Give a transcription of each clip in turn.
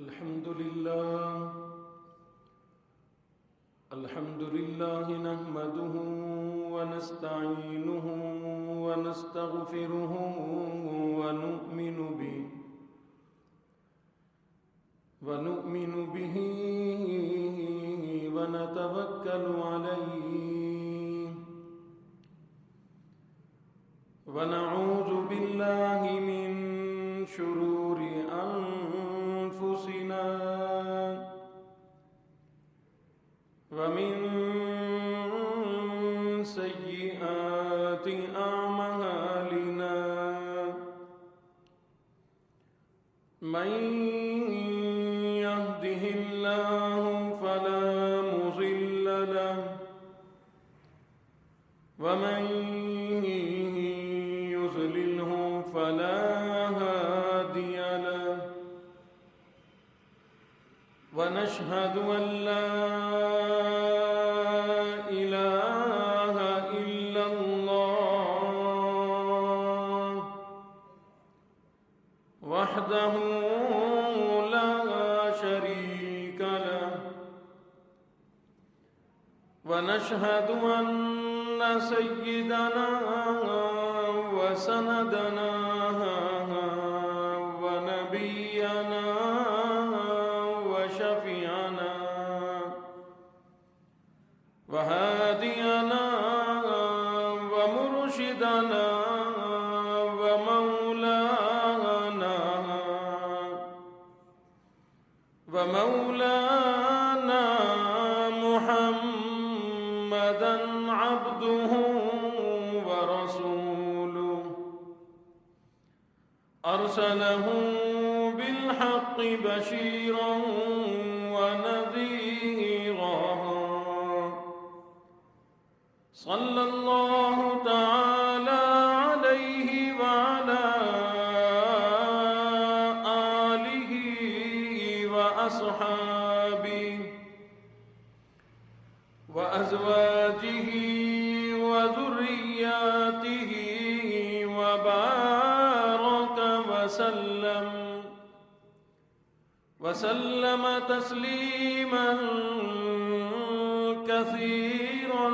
الحمد لله نحمده ونستعينه ونستغفره ونؤمن به ونتوكل عليه ونعوذ بالله من شرور أنفسنا ومن سيئات أعمالنا من يهده الله فلا مضل له ومن يضلله فلا هادي له ونشهد أن لا إله إلا الله وحده لا شريك له ونشهد أن سيدنا وسندنا ونبينا وشفيعنا وهادينا ومرشدنا ومولانا محمدا عبده ورسوله أرسله بالحق بشيرا ونذيرا صلى الله تعالى عليه وعلى آله وأصحابه وأزواجه وذرياته وبارك وسلم تسليما كثيرا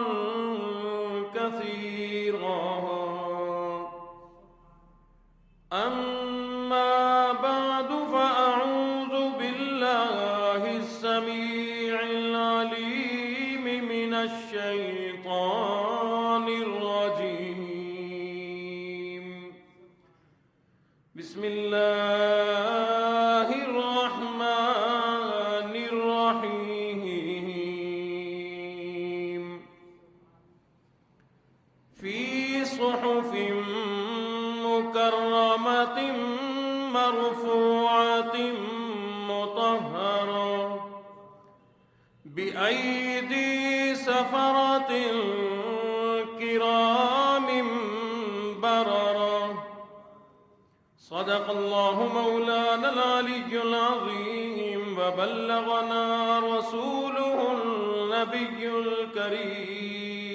أما بعد فأعوذ بالله السميع العليم من الشيطان الرجيم بسم الله الرحمن الرحيم في صحف مكرمة مرفوعة مطهرة بأيدي سفرة كرام بررة صدق الله مولانا العلي العظيم وبلغنا رسوله النبي الكريم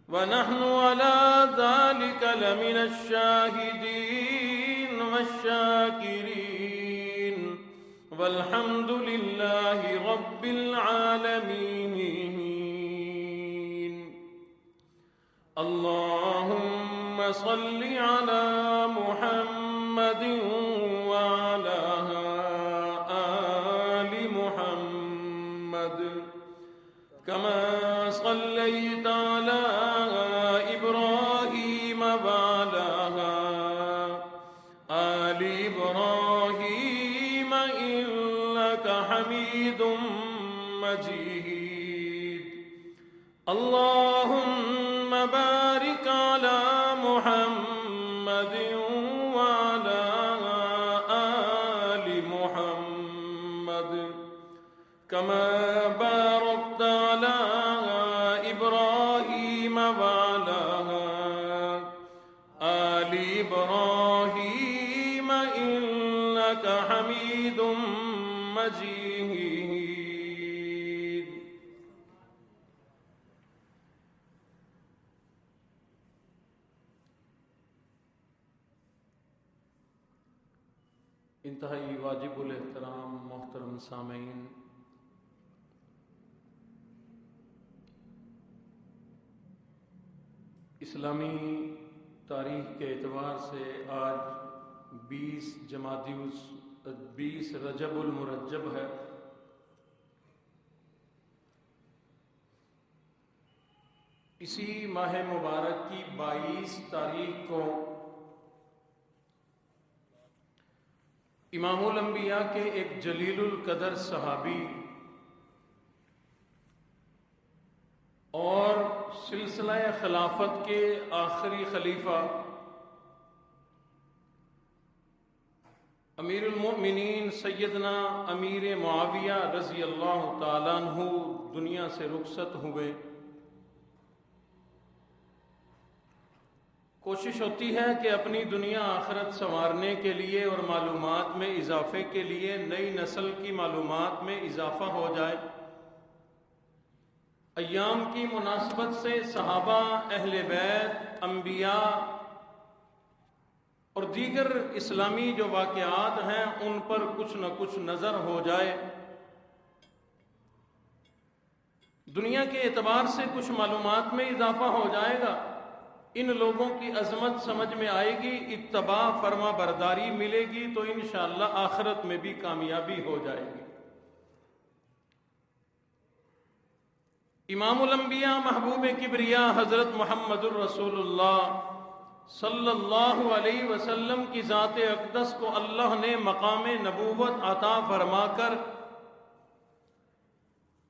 ونحن على ذلك لمن الشاهدين والشاكرين والحمد لله رب العالمين اللهم صل على محمد وعلى آل محمد كما صليت على إبراهيم وعلى آل إبراهيم إنك حميد مجيد اللهم بارك على محمد وعلى آل محمد كما باركت على إبراهيم وعلى آل إبراهيم إنك حميد مجيد انتہائی واجب الاحترام محترم سامعین، اسلامی تاریخ کے اعتبار سے آج 20 رجب المرجب ہے۔ اسی ماہ مبارک کی 22 تاریخ کو امام الانبیاء کے ایک جلیل القدر صحابی اور سلسلہ خلافت کے آخری خلیفہ امیر المؤمنین سیدنا امیر معاویہ رضی اللہ تعالیٰ عنہ دنیا سے رخصت ہوئے۔ کوشش ہوتی ہے کہ اپنی دنیا آخرت سنوارنے کے لیے اور معلومات میں اضافے کے لیے نئی نسل کی معلومات میں اضافہ ہو جائے۔ ایام کی مناسبت سے صحابہ، اہل بیت، انبیاء اور دیگر اسلامی جو واقعات ہیں ان پر کچھ نہ کچھ نظر ہو جائے، دنیا کے اعتبار سے کچھ معلومات میں اضافہ ہو جائے گا، ان لوگوں کی عظمت سمجھ میں آئے گی، اتباع فرما برداری ملے گی، تو انشاءاللہ آخرت میں بھی کامیابی ہو جائے گی۔ امام الانبیاء محبوب کبریا حضرت محمد الرسول اللہ صلی اللہ علیہ وسلم کی ذات اقدس کو اللہ نے مقام نبوت عطا فرما کر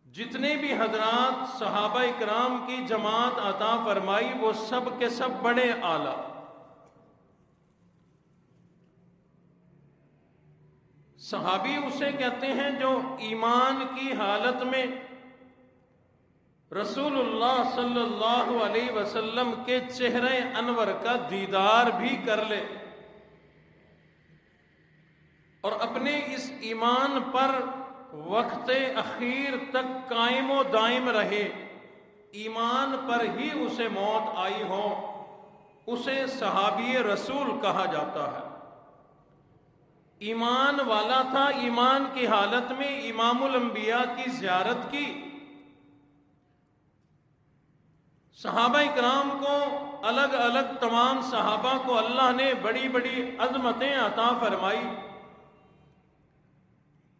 جتنے بھی حضرات صحابہ اکرام کی جماعت عطا فرمائی وہ سب کے سب بڑے اعلیٰ، صحابی اسے کہتے ہیں جو ایمان کی حالت میں رسول اللہ صلی اللہ علیہ وسلم کے چہرے انور کا دیدار بھی کر لے اور اپنے اس ایمان پر وقت اخیر تک قائم و دائم رہے، ایمان پر ہی اسے موت آئی ہو، اسے صحابی رسول کہا جاتا ہے۔ ایمان والا تھا، ایمان کی حالت میں امام الانبیاء کی زیارت کی، صحابہ اکرام کو الگ الگ تمام صحابہ کو اللہ نے بڑی بڑی عظمتیں عطا فرمائی،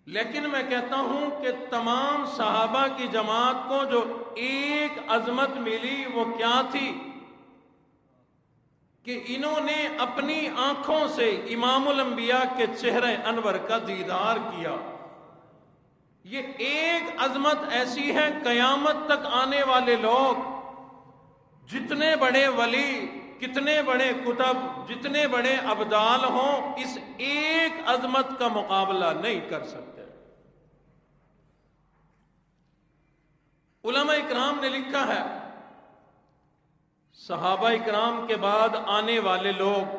لیکن میں کہتا ہوں کہ تمام صحابہ کی جماعت کو جو ایک عظمت ملی وہ کیا تھی کہ انہوں نے اپنی آنکھوں سے امام الانبیاء کے چہرے انور کا دیدار کیا۔ یہ ایک عظمت ایسی ہے، قیامت تک آنے والے لوگ جتنے بڑے ولی، کتنے بڑے کتب، جتنے بڑے ابدال ہوں، اس ایک عظمت کا مقابلہ نہیں کر سکتے۔ علماء اکرام نے لکھا ہے صحابہ اکرام کے بعد آنے والے لوگ،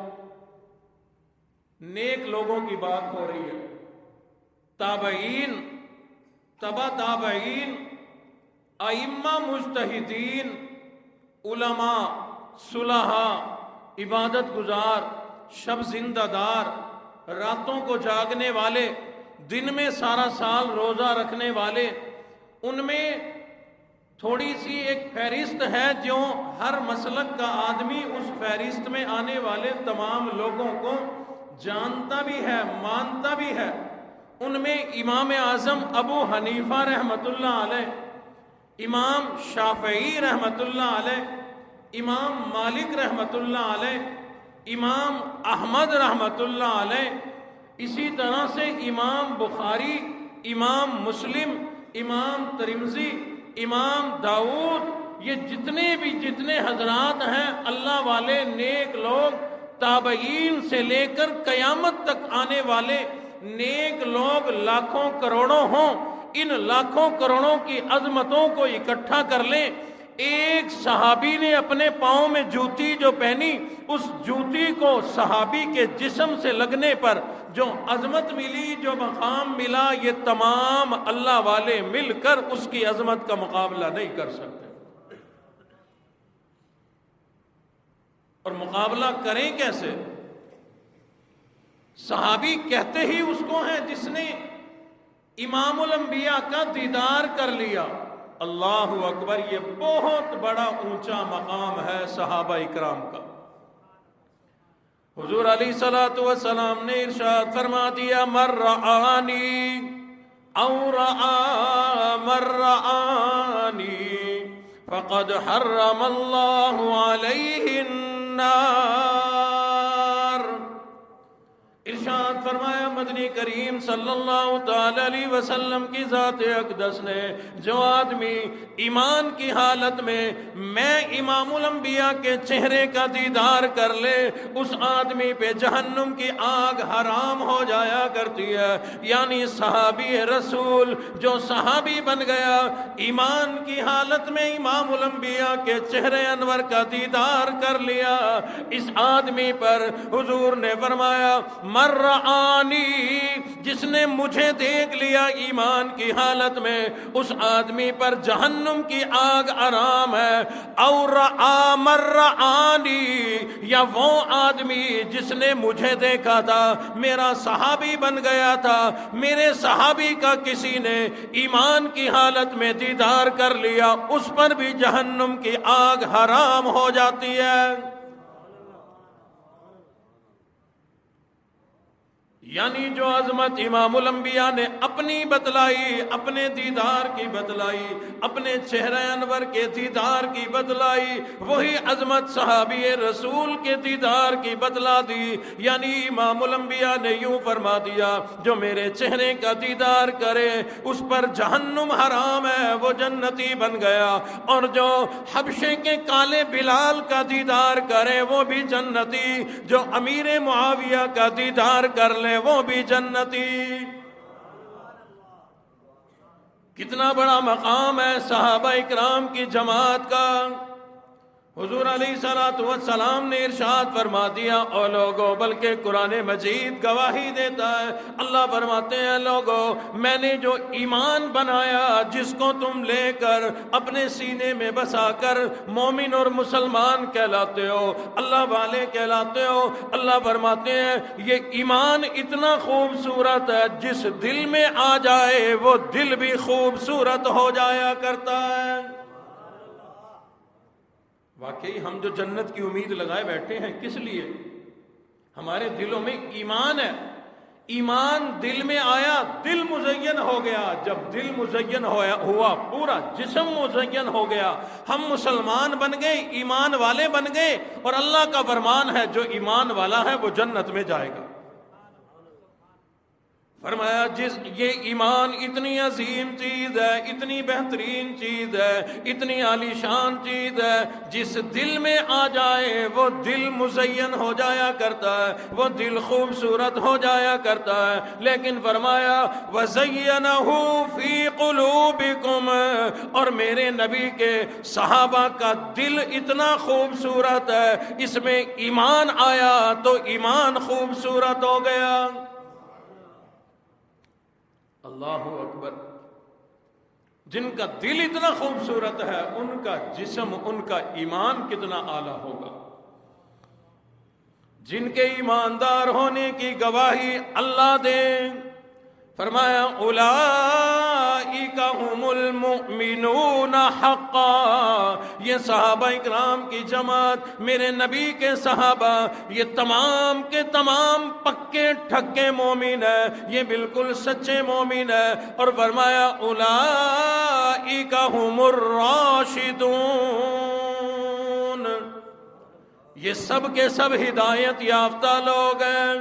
نیک لوگوں کی بات ہو رہی ہے، تابعین، تبع تابعین، ائمہ مجتہدین، علماء، صلحاء، عبادت گزار، شب زندہ دار، راتوں کو جاگنے والے، دن میں سارا سال روزہ رکھنے والے، ان میں تھوڑی سی ایک فہرست ہے جو ہر مسلک کا آدمی اس فہرست میں آنے والے تمام لوگوں کو جانتا بھی ہے، مانتا بھی ہے۔ ان میں امام اعظم ابو حنیفہ رحمۃ اللہ علیہ، امام شافعی رحمۃ اللہ علیہ، امام مالک رحمۃ اللہ علیہ، امام احمد رحمۃ اللہ علیہ، اسی طرح سے امام بخاری، امام مسلم، امام ترمذی، امام داؤد، یہ جتنے حضرات ہیں اللہ والے نیک لوگ، تابعین سے لے کر قیامت تک آنے والے نیک لوگ لاکھوں کروڑوں ہوں، ان لاکھوں کروڑوں کی عظمتوں کو اکٹھا کر لیں، ایک صحابی نے اپنے پاؤں میں جوتی جو پہنی، اس جوتی کو صحابی کے جسم سے لگنے پر جو عظمت ملی، جو مقام ملا، یہ تمام اللہ والے مل کر اس کی عظمت کا مقابلہ نہیں کر سکتے۔ اور مقابلہ کریں کیسے؟ صحابی کہتے ہی اس کو ہیں جس نے امام الانبیاء کا دیدار کر لیا۔ اللہ اکبر، یہ بہت بڑا اونچا مقام ہے صحابہ اکرام کا۔ حضور علیہ الصلوۃ والسلام نے ارشاد فرما دیا، من رآنی او رآ من رآنی فقد حرم اللہ علیہ النار۔ ارشاد فرمایا مدنی کریم صلی اللہ تعالی علیہ وسلم کی ذات اقدس نے، جو آدمی ایمان کی حالت میں امام الانبیاء کے چہرے کا دیدار کر لے، اس آدمی پہ جہنم کی آگ حرام ہو جایا کرتی ہے۔ یعنی صحابی رسول جو صحابی بن گیا، ایمان کی حالت میں امام الانبیاء کے چہرے انور کا دیدار کر لیا، اس آدمی پر حضور نے فرمایا من رآنی، جس نے مجھے دیکھ لیا ایمان کی حالت میں، اس آدمی پر جہنم کی آگ حرام ہے۔ اور رآ من رآنی، یا وہ آدمی جس نے مجھے دیکھا تھا، میرا صحابی بن گیا تھا، میرے صحابی کا کسی نے ایمان کی حالت میں دیدار کر لیا، اس پر بھی جہنم کی آگ حرام ہو جاتی ہے۔ یعنی جو عظمت امام الانبیاء نے اپنی بتلائی، اپنے دیدار کی بتلائی، اپنے چہرہ انور کے دیدار کی بتلائی، وہی عظمت صحابی رسول کے دیدار کی بتلا دی۔ یعنی امام الانبیاء نے یوں فرما دیا، جو میرے چہرے کا دیدار کرے اس پر جہنم حرام ہے، وہ جنتی بن گیا، اور جو حبشے کے کالے بلال کا دیدار کرے وہ بھی جنتی، جو امیر معاویہ کا دیدار کر لے وہ بھی جنتی۔ کتنا بڑا مقام ہے صحابہ اکرام کی جماعت کا۔ حضور علیہ الصلوۃ والسلام نے ارشاد فرما دیا، او لوگو، بلکہ قرآن مجید گواہی دیتا ہے، اللہ فرماتے ہیں، لوگو میں نے جو ایمان بنایا، جس کو تم لے کر اپنے سینے میں بسا کر مومن اور مسلمان کہلاتے ہو، اللہ والے کہلاتے ہو، اللہ فرماتے ہیں یہ ایمان اتنا خوبصورت ہے، جس دل میں آ جائے وہ دل بھی خوبصورت ہو جایا کرتا ہے۔ واقعی ہم جو جنت کی امید لگائے بیٹھے ہیں، کس لیے؟ ہمارے دلوں میں ایمان ہے، ایمان دل میں آیا، دل مزین ہو گیا۔ جب دل مزین ہوا، پورا جسم مزین ہو گیا، ہم مسلمان بن گئے، ایمان والے بن گئے، اور اللہ کا فرمان ہے جو ایمان والا ہے وہ جنت میں جائے گا۔ فرمایا یہ ایمان اتنی عظیم چیز ہے، اتنی بہترین چیز ہے، اتنی عالی شان چیز ہے، جس دل میں آ جائے وہ دل مزین ہو جایا کرتا ہے، وہ دل خوبصورت ہو جایا کرتا ہے۔ لیکن فرمایا وَزَيَّنَهُ فِي قُلُوبِكُمْ، اور میرے نبی کے صحابہ کا دل اتنا خوبصورت ہے، اس میں ایمان آیا تو ایمان خوبصورت ہو گیا۔ اللہ اکبر، جن کا دل اتنا خوبصورت ہے، ان کا جسم، ان کا ایمان کتنا اعلیٰ ہوگا۔ جن کے ایماندار ہونے کی گواہی اللہ دے، فرمایا اولئک هم المؤمنون حقا، یہ صحابہ اکرام کی جماعت، میرے نبی کے صحابہ، یہ تمام کے تمام پکے ٹھکے مومن ہیں، یہ بالکل سچے مومن ہیں۔ اور فرمایا اولئک هم الراشدون، یہ سب کے سب ہدایت یافتہ لوگ ہیں۔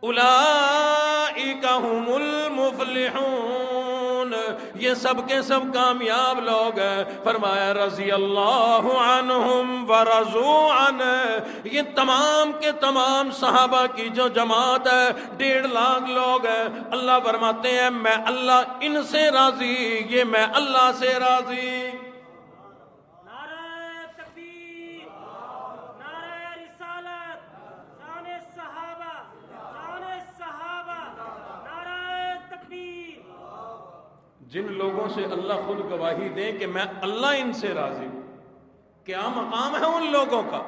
اولئک هم المفلحون، یہ سب کے سب کامیاب لوگ ہیں۔ فرمایا رضی اللہ عنہم ورضوا عنہ، یہ تمام کے تمام صحابہ کی جو جماعت ہے، 1.5 لاکھ لوگ ہیں، اللہ فرماتے ہیں میں اللہ ان سے راضی، یہ میں اللہ سے راضی۔ جن لوگوں سے اللہ خود گواہی دے کہ میں اللہ ان سے راضی ہوں، کیا مقام ہے ان لوگوں کا؟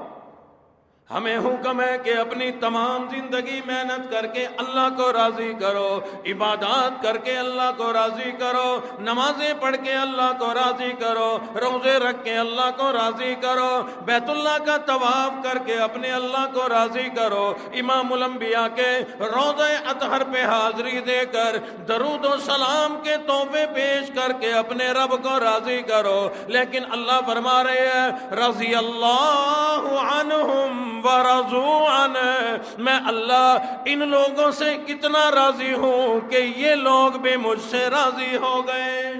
ہمیں حکم ہے کہ اپنی تمام زندگی محنت کر کے اللہ کو راضی کرو، عبادات کر کے اللہ کو راضی کرو، نمازیں پڑھ کے اللہ کو راضی کرو، روزے رکھ کے اللہ کو راضی کرو، بیت اللہ کا طواف کر کے اپنے اللہ کو راضی کرو، امام الانبیاء کے روضہ اطہر پہ حاضری دے کر درود و سلام کے تحفے پیش کر کے اپنے رب کو راضی کرو۔ لیکن اللہ فرما رہے ہیں رضی اللہ عنہم ورضوا عنہ، میں اللہ ان لوگوں سے کتنا راضی ہوں کہ یہ لوگ بھی مجھ سے راضی ہو گئے۔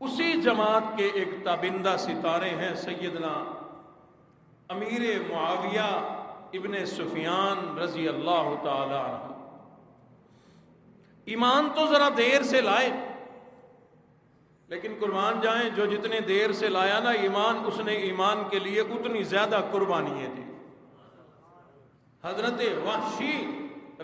اسی جماعت کے ایک تابندہ ستارے ہیں سیدنا امیر معاویہ ابن سفیان رضی اللہ تعالی عنہ۔ ایمان تو ذرا دیر سے لائے، لیکن قربان جائیں جو جتنے دیر سے لایا نا ایمان، اس نے ایمان کے لیے اتنی زیادہ قربانیاں دی۔ حضرت وحشی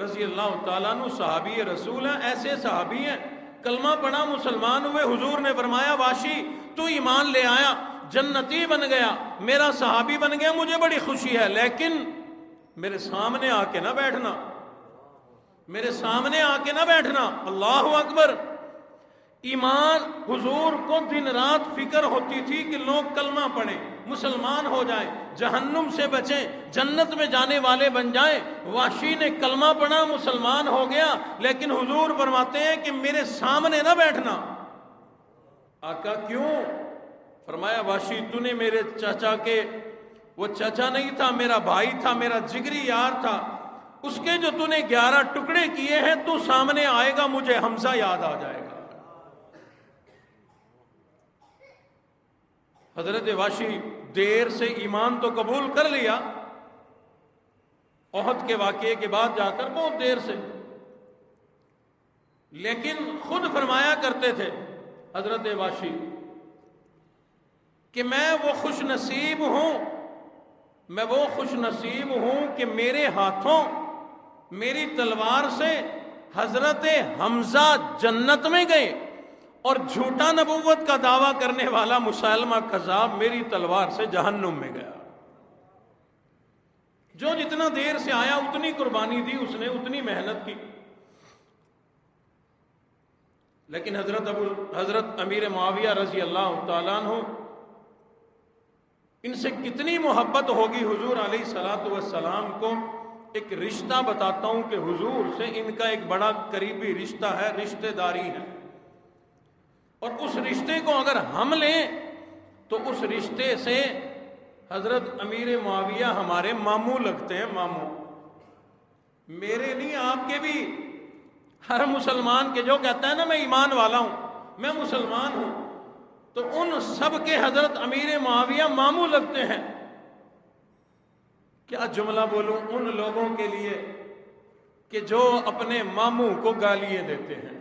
رضی اللہ تعالیٰ عنہ صحابی رسول ہیں، ایسے صحابی ہیں کلمہ پڑھا مسلمان ہوئے، حضور نے فرمایا وحشی تو ایمان لے آیا، جنتی بن گیا، میرا صحابی بن گیا، مجھے بڑی خوشی ہے، لیکن میرے سامنے آ کے نہ بیٹھنا، میرے سامنے آ کے نہ بیٹھنا۔ اللہ اکبر۔ ایمان حضور کو دن رات فکر ہوتی تھی کہ لوگ کلمہ پڑھیں، مسلمان ہو جائیں، جہنم سے بچیں، جنت میں جانے والے بن جائیں۔ وحشی نے کلمہ پڑھا، مسلمان ہو گیا، لیکن حضور فرماتے ہیں کہ میرے سامنے نہ بیٹھنا۔ آقا کیوں؟ فرمایا وحشی تو نے میرے چچا کے، وہ چچا نہیں تھا، میرا بھائی تھا، میرا جگری یار تھا، اس کے جو تو نے 11 ٹکڑے کیے ہیں، تو سامنے آئے گا مجھے حمزہ یاد آ جائے گا۔ حضرت وحشی دیر سے ایمان تو قبول کر لیا، احد کے واقعے کے بعد جا کر بہت دیر سے، لیکن خود فرمایا کرتے تھے حضرت وحشی کہ میں وہ خوش نصیب ہوں کہ میرے ہاتھوں میری تلوار سے حضرت حمزہ جنت میں گئے، اور جھوٹا نبوت کا دعویٰ کرنے والا مسلمہ کذاب میری تلوار سے جہنم میں گیا۔ جو جتنا دیر سے آیا اتنی قربانی دی اس نے، اتنی محنت کی، لیکن حضرت امیر معاویہ رضی اللہ تعالیٰ عنہ ان سے کتنی محبت ہوگی حضور علیہ الصلوۃ والسلام کو۔ ایک رشتہ بتاتا ہوں کہ حضور سے ان کا ایک بڑا قریبی رشتہ ہے، رشتہ داری ہے، اور اس رشتے کو اگر ہم لیں تو اس رشتے سے حضرت امیر معاویہ ہمارے ماموں لگتے ہیں، ماموں میرے نہیں آپ کے بھی۔ ہر مسلمان کے جو کہتا ہے نا میں ایمان والا ہوں، میں مسلمان ہوں، تو ان سب کے حضرت امیر معاویہ ماموں لگتے ہیں۔ کیا جملہ بولوں ان لوگوں کے لیے کہ جو اپنے ماموں کو گالیاں دیتے ہیں،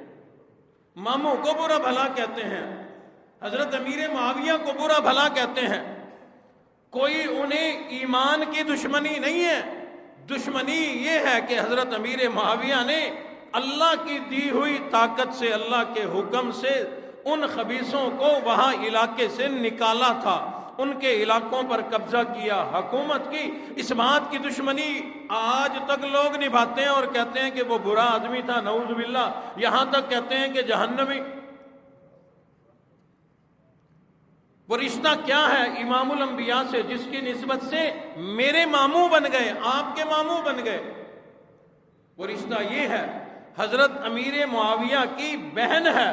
ماموں کو برا بھلا کہتے ہیں، حضرت امیر معاویہ کو برا بھلا کہتے ہیں۔ کوئی انہیں ایمان کی دشمنی نہیں ہے، دشمنی یہ ہے کہ حضرت امیر معاویہ نے اللہ کی دی ہوئی طاقت سے، اللہ کے حکم سے ان خبیثوں کو وہاں علاقے سے نکالا تھا، ان کے علاقوں پر قبضہ کیا، حکومت کی۔ اس بات کی دشمنی آج تک لوگ نبھاتے ہیں اور کہتے ہیں کہ وہ برا آدمی تھا، نعوذ باللہ، یہاں تک کہتے ہیں کہ جہنمی۔ وہ رشتہ کیا ہے امام الانبیاء سے جس کی نسبت سے میرے ماموں بن گئے، آپ کے ماموں بن گئے؟ وہ رشتہ یہ ہے، حضرت امیر معاویہ کی بہن ہے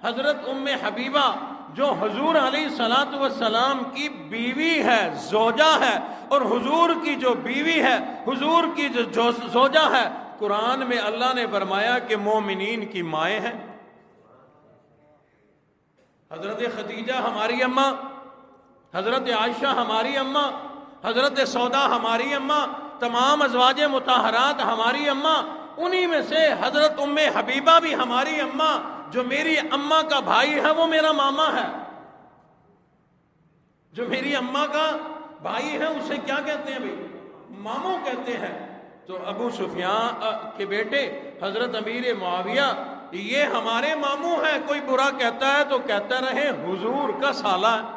حضرت ام حبیبہ، جو حضور علیہ الصلوۃ والسلام کی بیوی ہے، زوجہ ہے، اور حضور کی جو بیوی ہے، حضور کی جو زوجہ ہے، قرآن میں اللہ نے فرمایا کہ مومنین کی مائیں ہیں۔ حضرت خدیجہ ہماری اماں، حضرت عائشہ ہماری اماں، حضرت سودا ہماری اماں، تمام ازواج مطہرات ہماری اماں، انہی میں سے حضرت ام حبیبہ بھی ہماری اماں۔ جو میری اماں کا بھائی ہے وہ میرا ماما ہے، جو میری اماں کا بھائی ہے اسے کیا کہتے ہیں بھائی؟ ماموں کہتے ہیں۔ تو ابو سفیان کے بیٹے حضرت امیر معاویہ یہ ہمارے ماموں ہیں، کوئی برا کہتا ہے تو کہتا رہے حضور کا سالہ ہے۔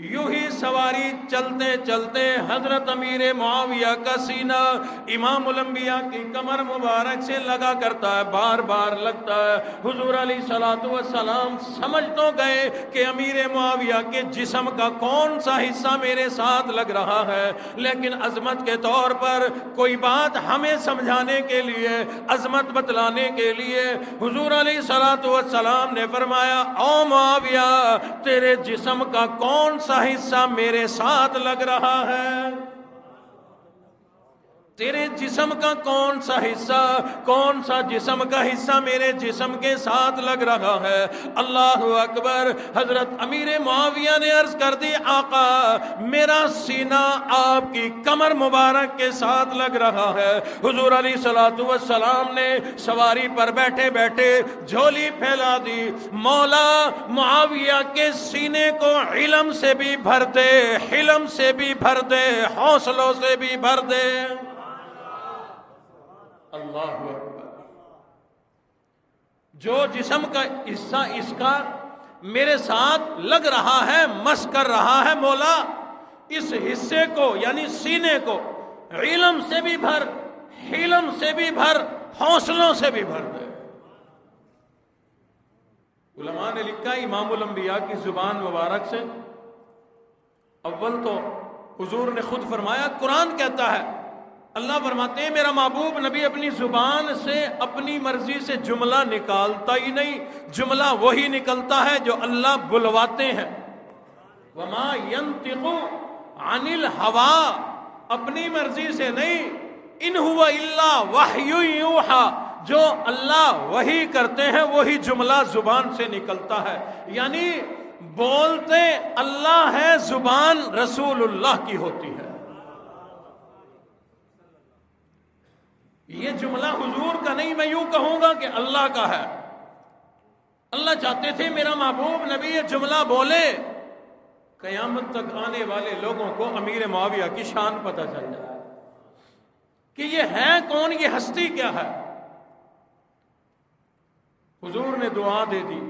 یوں ہی سواری چلتے چلتے حضرت امیر معاویہ کا سینہ امام الانبیاء کی کمر مبارک سے لگا کرتا ہے، بار بار لگتا ہے۔ حضور علیہ الصلوۃ والسلام سمجھ تو گئے کہ امیر معاویہ کے جسم کا کون سا حصہ میرے ساتھ لگ رہا ہے، لیکن عظمت کے طور پر کوئی بات ہمیں سمجھانے کے لیے، عظمت بتلانے کے لیے حضور علیہ الصلوۃ والسلام نے فرمایا، او معاویہ تیرے جسم کا کون سا حصہ میرے ساتھ لگ رہا ہے؟ تیرے جسم کا کون سا حصہ، کون سا جسم کا حصہ میرے جسم کے ساتھ لگ رہا ہے؟ اللہ اکبر۔ حضرت امیر معاویہ نے عرض کر دی، آقا میرا سینہ آپ کی کمر مبارک کے ساتھ لگ رہا ہے۔ حضور علیہ الصلوۃ والسلام نے سواری پر بیٹھے بیٹھے جھولی پھیلا دی، مولا معاویہ کے سینے کو علم سے بھی بھر دے، حلم سے بھی بھر دے، حوصلوں سے بھی بھر دے۔ اللہ اکبر۔ جو جسم کا حصہ اس کا میرے ساتھ لگ رہا ہے، مس کر رہا ہے، مولا اس حصے کو یعنی سینے کو علم سے بھی بھر، حلم سے بھی بھر، حوصلوں سے بھی بھر دے۔ علماء نے لکھا امام الانبیاء کی زبان مبارک سے، اول تو حضور نے خود فرمایا، قرآن کہتا ہے، اللہ فرماتے ہیں میرا محبوب نبی اپنی زبان سے اپنی مرضی سے جملہ نکالتا ہی نہیں، جملہ وہی نکلتا ہے جو اللہ بلواتے ہیں۔ وما ينطق عن الهوى، اپنی مرضی سے نہیں، ان هو الا وحی یوحى، جو اللہ وحی کرتے ہیں وہی جملہ زبان سے نکلتا ہے، یعنی بولتے اللہ ہے، زبان رسول اللہ کی ہوتی ہے۔ یہ جملہ حضور کا نہیں، میں یوں کہوں گا کہ اللہ کا ہے۔ اللہ چاہتے تھے میرا محبوب نبی یہ جملہ بولے، قیامت تک آنے والے لوگوں کو امیر معاویہ کی شان پتہ چل جائے کہ یہ ہے کون، یہ ہستی کیا ہے۔ حضور نے دعا دے دی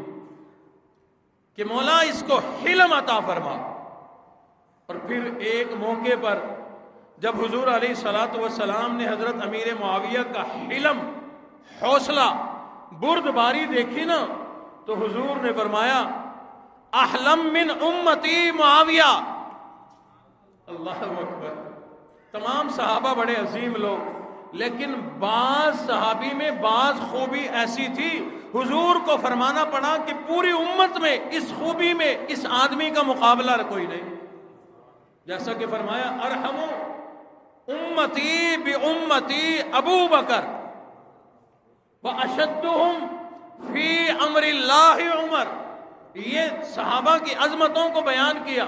کہ مولا اس کو حلم عطا فرما، اور پھر ایک موقع پر جب حضور علیہ الصلوۃ والسلام نے حضرت امیر معاویہ کا حلم، حوصلہ، بردباری دیکھی نا، تو حضور نے فرمایا، احلم من امتی معاویہ۔ اللہ اکبر۔ تمام صحابہ بڑے عظیم لوگ، لیکن بعض صحابی میں بعض خوبی ایسی تھی حضور کو فرمانا پڑا کہ پوری امت میں اس خوبی میں اس آدمی کا مقابلہ کوئی نہیں، جیسا کہ فرمایا، ارحم امتی بامتی ابو بکر واشدہم فی امر اللہ عمر۔ یہ صحابہ کی عظمتوں کو بیان کیا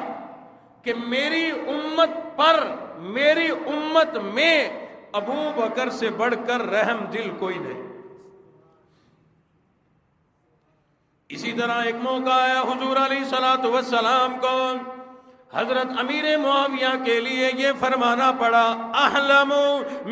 کہ میری امت پر، میری امت میں ابو بکر سے بڑھ کر رحم دل کوئی نہیں۔ اسی طرح ایک موقع آیا حضور علیہ الصلوۃ والسلام کو حضرت امیر معاویہ کے لیے یہ فرمانا پڑا، احلم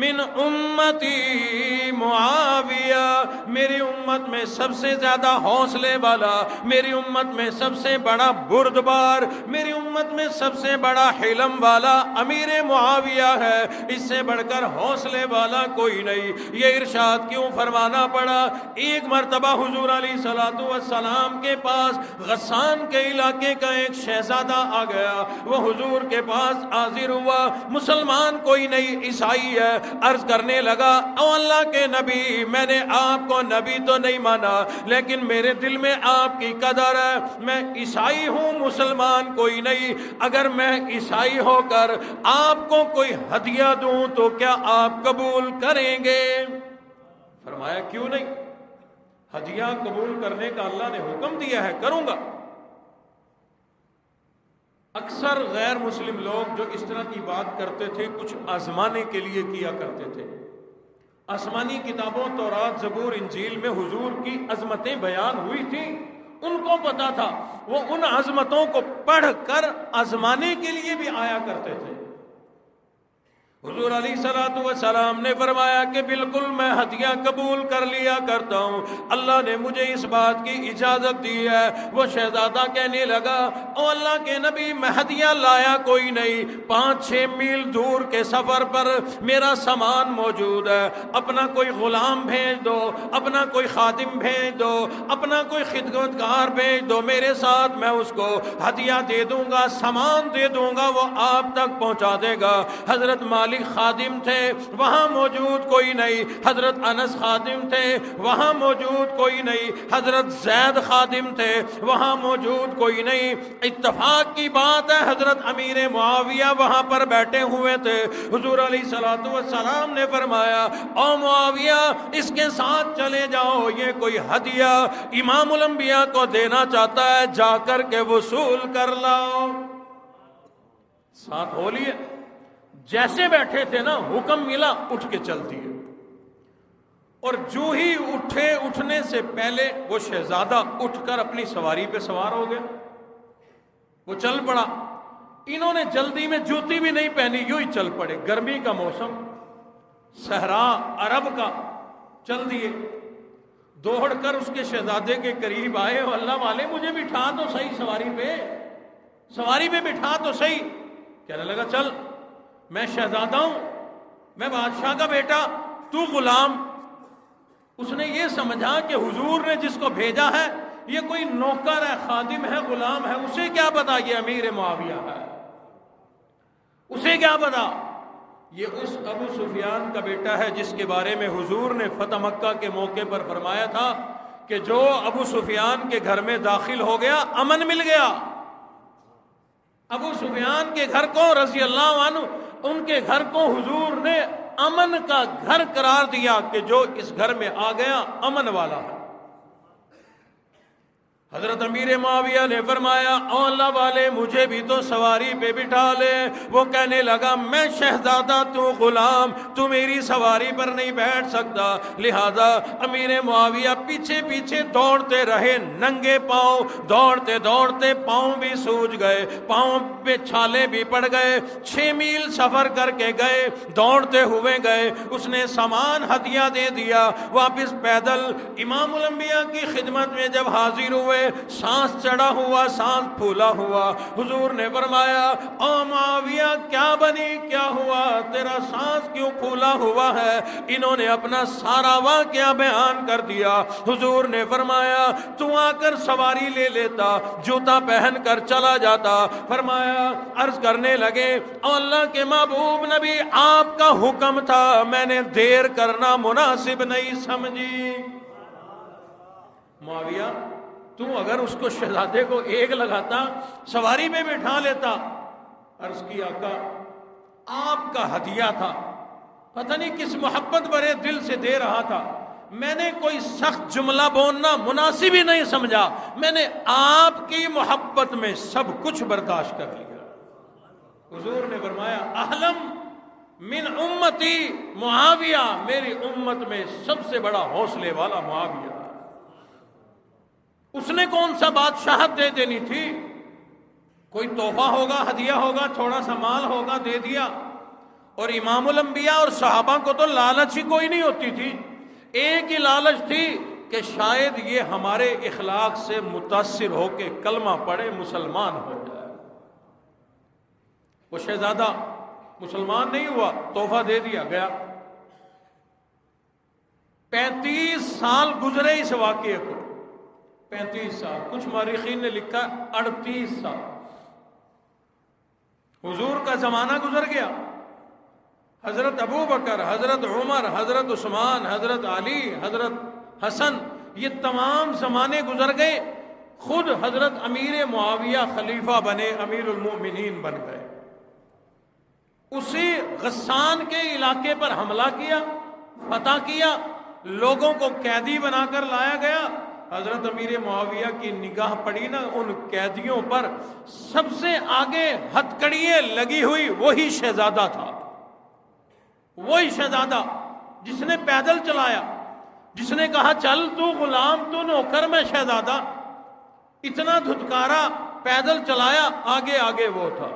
من امتی معاویہ، میری امت میں سب سے زیادہ حوصلے والا، میری امت میں سب سے بڑا بردبار، میری امت میں سب سے بڑا حلم والا امیر معاویہ ہے، اس سے بڑھ کر حوصلے والا کوئی نہیں۔ یہ ارشاد کیوں فرمانا پڑا؟ ایک مرتبہ حضور علیہ الصلوۃ والسلام کے پاس غسان کے علاقے کا ایک شہزادہ آ گیا، وہ حضور کے پاس حاضر ہوا، مسلمان کوئی نہیں، عیسائی ہے۔ عرض کرنے لگا، او اللہ کے نبی، میں نے آپ کو نبی تو نہیں مانا، لیکن میرے دل میں آپ کی قدر ہے، میں عیسائی ہوں، مسلمان کوئی نہیں، اگر میں عیسائی ہو کر آپ کو کوئی ہدیہ دوں تو کیا آپ قبول کریں گے؟ فرمایا کیوں نہیں، ہدیہ قبول کرنے کا اللہ نے حکم دیا ہے، کروں گا۔ اکثر غیر مسلم لوگ جو اس طرح کی بات کرتے تھے کچھ آزمانے کے لیے کیا کرتے تھے۔ آسمانی کتابوں تورات، زبور، انجیل میں حضور کی عظمتیں بیان ہوئی تھیں، ان کو پتا تھا، وہ ان عظمتوں کو پڑھ کر آزمانے کے لیے بھی آیا کرتے تھے۔ حضور علیہ الصلوۃ والسلام نے فرمایا کہ بالکل میں ہدیہ قبول کر لیا کرتا ہوں، اللہ نے مجھے اس بات کی اجازت دی ہے۔ وہ شہزادہ کہنے لگا او اللہ کے نبی، میں ہدیہ لایا کوئی نہیں، 5-6 میل دور کے سفر پر میرا سامان موجود ہے، اپنا کوئی غلام بھیج دو، اپنا کوئی خادم بھیج دو، اپنا کوئی خدمتگار بھیج دو میرے ساتھ، میں اس کو ہدیہ دے دوں گا، سامان دے دوں گا، وہ آپ تک پہنچا دے گا۔ حضرت مالک خادم تھے، وہاں موجود کوئی نہیں، حضرت انس خادم تھے، وہاں موجود کوئی نہیں، حضرت زید خادم تھے، وہاں موجود کوئی نہیں۔ اتفاق کی بات ہے حضرت امیر معاویہ وہاں پر بیٹھے ہوئے تھے۔ حضور علیہ الصلوۃ والسلام نے فرمایا او معاویہ اس کے ساتھ چلے جاؤ، یہ کوئی ہدیہ امام الانبیاء کو دینا چاہتا ہے، جا کر کے وصول کر لاؤ۔ ساتھ ہو لیے، جیسے بیٹھے تھے نا حکم ملا اٹھ کے چل دیے، اور جو ہی اٹھنے سے پہلے وہ شہزادہ اٹھ کر اپنی سواری پہ سوار ہو گیا، وہ چل پڑا۔ انہوں نے جلدی میں جوتی بھی نہیں پہنی، یوں ہی چل پڑے، گرمی کا موسم، صحرا عرب کا، چل دیے۔ دوڑ کر اس کے شہزادے کے قریب آئے، اللہ والے مجھے بٹھا تو صحیح سواری پہ بٹھا تو صحیح۔ کہنے لگا چل، میں شہزادہ ہوں، میں بادشاہ کا بیٹا، تو غلام۔ اس نے یہ سمجھا کہ حضور نے جس کو بھیجا ہے یہ کوئی نوکر ہے، خادم ہے، غلام ہے، اسے کیا پتا یہ امیر معاویہ ہے، اسے کیا پتا یہ اس ابو سفیان کا بیٹا ہے جس کے بارے میں حضور نے فتح مکہ کے موقع پر فرمایا تھا کہ جو ابو سفیان کے گھر میں داخل ہو گیا امن مل گیا۔ ابو سفیان کے گھر کو رضی اللہ عنہ، ان کے گھر کو حضور نے امن کا گھر قرار دیا کہ جو اس گھر میں آ گیا امن والا ہے۔ حضرت امیر معاویہ نے فرمایا او اللہ والے مجھے بھی تو سواری پہ بٹھا لے۔ وہ کہنے لگا میں شہزادہ تو غلام، تو میری سواری پر نہیں بیٹھ سکتا۔ لہذا امیر معاویہ پیچھے پیچھے دوڑتے رہے، ننگے پاؤں، دوڑتے دوڑتے پاؤں بھی سوج گئے، پاؤں پہ چھالے بھی پڑ گئے، 6 میل سفر کر کے گئے، دوڑتے ہوئے گئے۔ اس نے سامان ہدیہ دے دیا، واپس پیدل امام الانبیاء کی خدمت میں جب حاضر ہوئے، سانس چڑھا ہوا، سانس پھولا ہوا۔ حضور نے فرمایا او معاویہ کیا بنی، کیا ہوا، تیرا سانس کیوں پھولا ہوا ہے؟ انہوں نے اپنا سارا واقعہ بیان کر دیا۔ حضور نے فرمایا تو آ کر سواری لے لیتا، جوتا پہن کر چلا جاتا۔ فرمایا عرض کرنے لگے او اللہ کے محبوب نبی آپ کا حکم تھا، میں نے دیر کرنا مناسب نہیں سمجھی۔ معاویہ تو اگر اس کو شہزادے کو ایک لگاتا، سواری میں بٹھا لیتا۔ عرض کی آقا آپ کا ہدیہ تھا، پتہ نہیں کس محبت بھرے دل سے دے رہا تھا، میں نے کوئی سخت جملہ بولنا مناسب ہی نہیں سمجھا، میں نے آپ کی محبت میں سب کچھ برداشت کر لیا۔ حضور نے فرمایا احلم من امتی معاویہ، میری امت میں سب سے بڑا حوصلے والا معاویہ۔ اس نے کون سا بادشاہت دے دینی تھی، کوئی تحفہ ہوگا، ہدیہ ہوگا، تھوڑا سا مال ہوگا، دے دیا۔ اور امام الانبیاء اور صحابہ کو تو لالچ ہی کوئی نہیں ہوتی تھی، ایک ہی لالچ تھی کہ شاید یہ ہمارے اخلاق سے متاثر ہو کے کلمہ پڑھے، مسلمان ہو جائے۔ وہ شہزادہ مسلمان نہیں ہوا، تحفہ دے دیا، گیا۔ 35 سال گزرے اس واقعے کو، 35 سال، کچھ مورخین نے لکھا 38 سال۔ حضور کا زمانہ گزر گیا، حضرت ابو بکر، حضرت عمر، حضرت عثمان، حضرت علی، حضرت حسن، یہ تمام زمانے گزر گئے، خود حضرت امیر معاویہ خلیفہ بنے، امیر المؤمنین بن گئے۔ اسی غسان کے علاقے پر حملہ کیا، فتح کیا، لوگوں کو قیدی بنا کر لایا گیا۔ حضرت امیر معاویہ کی نگاہ پڑی نا ان قیدیوں پر، سب سے آگے ہتھکڑیاں لگی ہوئی وہی شہزادہ تھا، وہی شہزادہ جس نے پیدل چلایا، جس نے کہا چل تو غلام تو نوکر میں شہزادہ، اتنا دھتکارا، پیدل چلایا، آگے آگے وہ تھا۔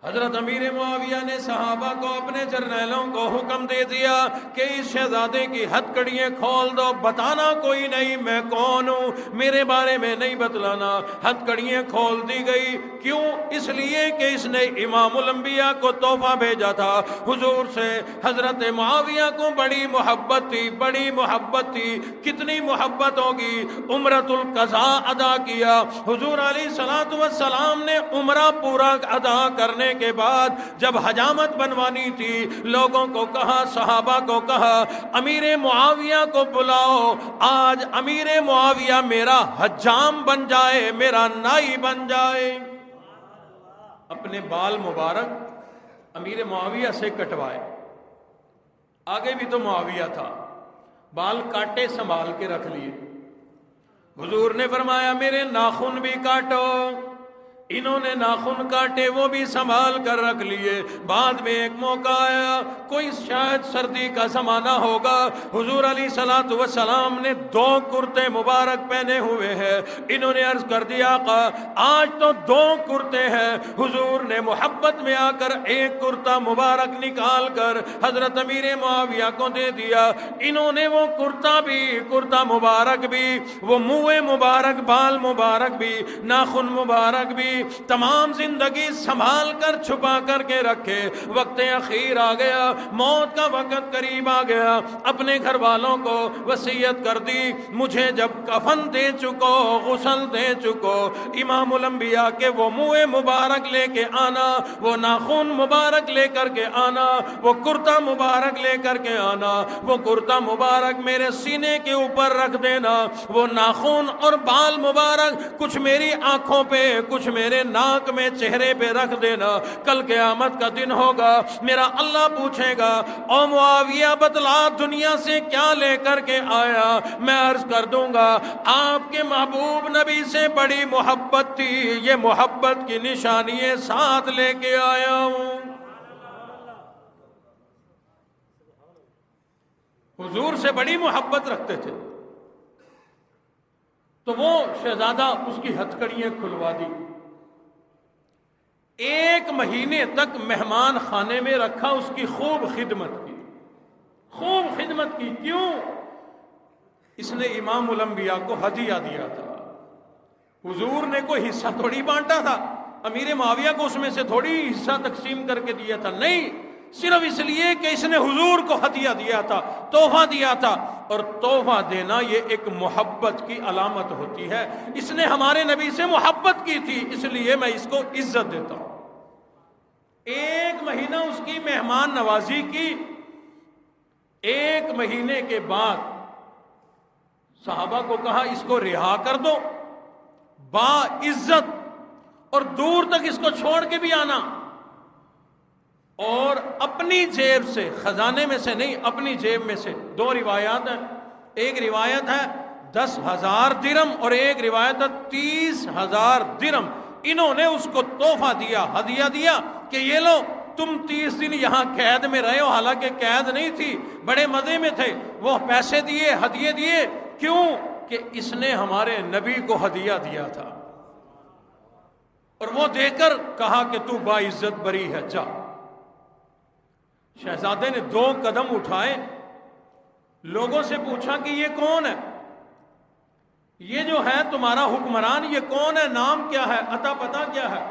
حضرت امیر معاویہ نے صحابہ کو، اپنے جرنیلوں کو حکم دے دیا کہ اس شہزادے کی ہتھکڑیاں کھول دو، بتانا کوئی نہیں میں کون ہوں، میرے بارے میں نہیں بتلانا۔ ہتھکڑیاں کھول دی گئی۔ کیوں؟ اس لیے کہ اس نے امام الانبیاء کو تحفہ بھیجا تھا حضور سے۔ حضرت معاویہ کو بڑی محبت تھی، بڑی محبت تھی۔ کتنی محبت ہوگی؟ عمرۃ القضاء ادا کیا حضور علیہ الصلوۃ والسلام نے۔ عمرہ پورا ادا کرنے کے بعد جب حجامت بنوانی تھی، لوگوں کو کہا، صحابہ کو کہا، امیر معاویہ کو بلاؤ، آج امیر معاویہ میرا حجام بن جائے، میرا نائی بن جائے۔ اپنے بال مبارک امیر معاویہ سے کٹوائے۔ آگے بھی تو معاویہ تھا، بال کاٹے سنبھال کے رکھ لیے۔ حضور نے فرمایا میرے ناخن بھی کاٹو۔ انہوں نے ناخن کاٹے، وہ بھی سنبھال کر رکھ لیے۔ بعد میں ایک موقع آیا، کوئی شاید سردی کا زمانہ ہوگا، حضور علیہ الصلوۃ والسلام نے 2 کرتے مبارک پہنے ہوئے ہیں۔ انہوں نے عرض کر دیا آقا آج تو 2 کرتے ہیں۔ حضور نے محبت میں آ کر ایک کرتا مبارک نکال کر حضرت امیر معاویہ کو دے دیا۔ انہوں نے وہ کرتا مبارک بھی، وہ منہ مبارک، بال مبارک بھی، ناخن مبارک بھی، تمام زندگی سنبھال کر چھپا کر کے رکھے۔ وقت اخیر آ گیا، موت کا وقت قریب آ گیا، اپنے گھر والوں کو وصیت کر دی مجھے جب کفن دے چکو، غسل دے چکو، امام الانبیاء کے وہ منہ مبارک لے کے آنا، وہ ناخن مبارک لے کر کے آنا، وہ کرتا مبارک لے کر کے آنا، وہ کرتا مبارک میرے سینے کے اوپر رکھ دینا، وہ ناخن اور بال مبارک کچھ میری آنکھوں پہ، کچھ میرے ناک میں، چہرے پہ رکھ دینا۔ کل قیامت کا دن ہوگا، میرا اللہ پوچھے گا او معاویہ بتلا دنیا سے کیا لے کر کے آیا؟ میں عرض کر دوں گا آپ کے محبوب نبی سے بڑی محبت تھی، یہ محبت کی نشانیاں ساتھ لے کے آیا ہوں۔ حضور سے بڑی محبت رکھتے تھے، تو وہ شہزادہ اس کی ہتھکڑیاں کھلوا دی۔ 1 مہینے تک مہمان خانے میں رکھا، اس کی خوب خدمت کی، خوب خدمت کی۔ کیوں؟ اس نے امام الانبیاء کو ہدیہ دیا تھا۔ حضور نے کوئی حصہ تھوڑی بانٹا تھا، امیر معاویہ کو اس میں سے تھوڑی حصہ تقسیم کر کے دیا تھا، نہیں، صرف اس لیے کہ اس نے حضور کو ہدیہ دیا تھا، تحفہ دیا تھا۔ اور تحفہ دینا یہ ایک محبت کی علامت ہوتی ہے۔ اس نے ہمارے نبی سے محبت کی تھی، اس لیے میں اس کو عزت دیتا ہوں۔ 1 مہینہ اس کی مہمان نوازی کی۔ 1 مہینے کے بعد صحابہ کو کہا اس کو رہا کر دو، با عزت، اور دور تک اس کو چھوڑ کے بھی آنا، اور اپنی جیب سے، خزانے میں سے نہیں، اپنی جیب میں سے۔ 2 روایات ہیں، ایک روایت ہے 10,000 درم اور ایک روایت ہے 30,000 درم۔ انہوں نے اس کو تحفہ دیا، ہدیہ دیا کہ یہ لو تم 30 دن یہاں قید میں رہے ہو، حالانکہ قید نہیں تھی، بڑے مزے میں تھے۔ وہ پیسے دیے، ہدیے دیے، کیوں؟ کہ اس نے ہمارے نبی کو ہدیہ دیا تھا، اور وہ دے کر کہا کہ تو باعزت بری ہے، جا۔ شہزادے نے 2 قدم اٹھائے، لوگوں سے پوچھا کہ یہ کون ہے؟ یہ جو ہے تمہارا حکمران، یہ کون ہے؟ نام کیا ہے؟ عطا پتہ کیا ہے؟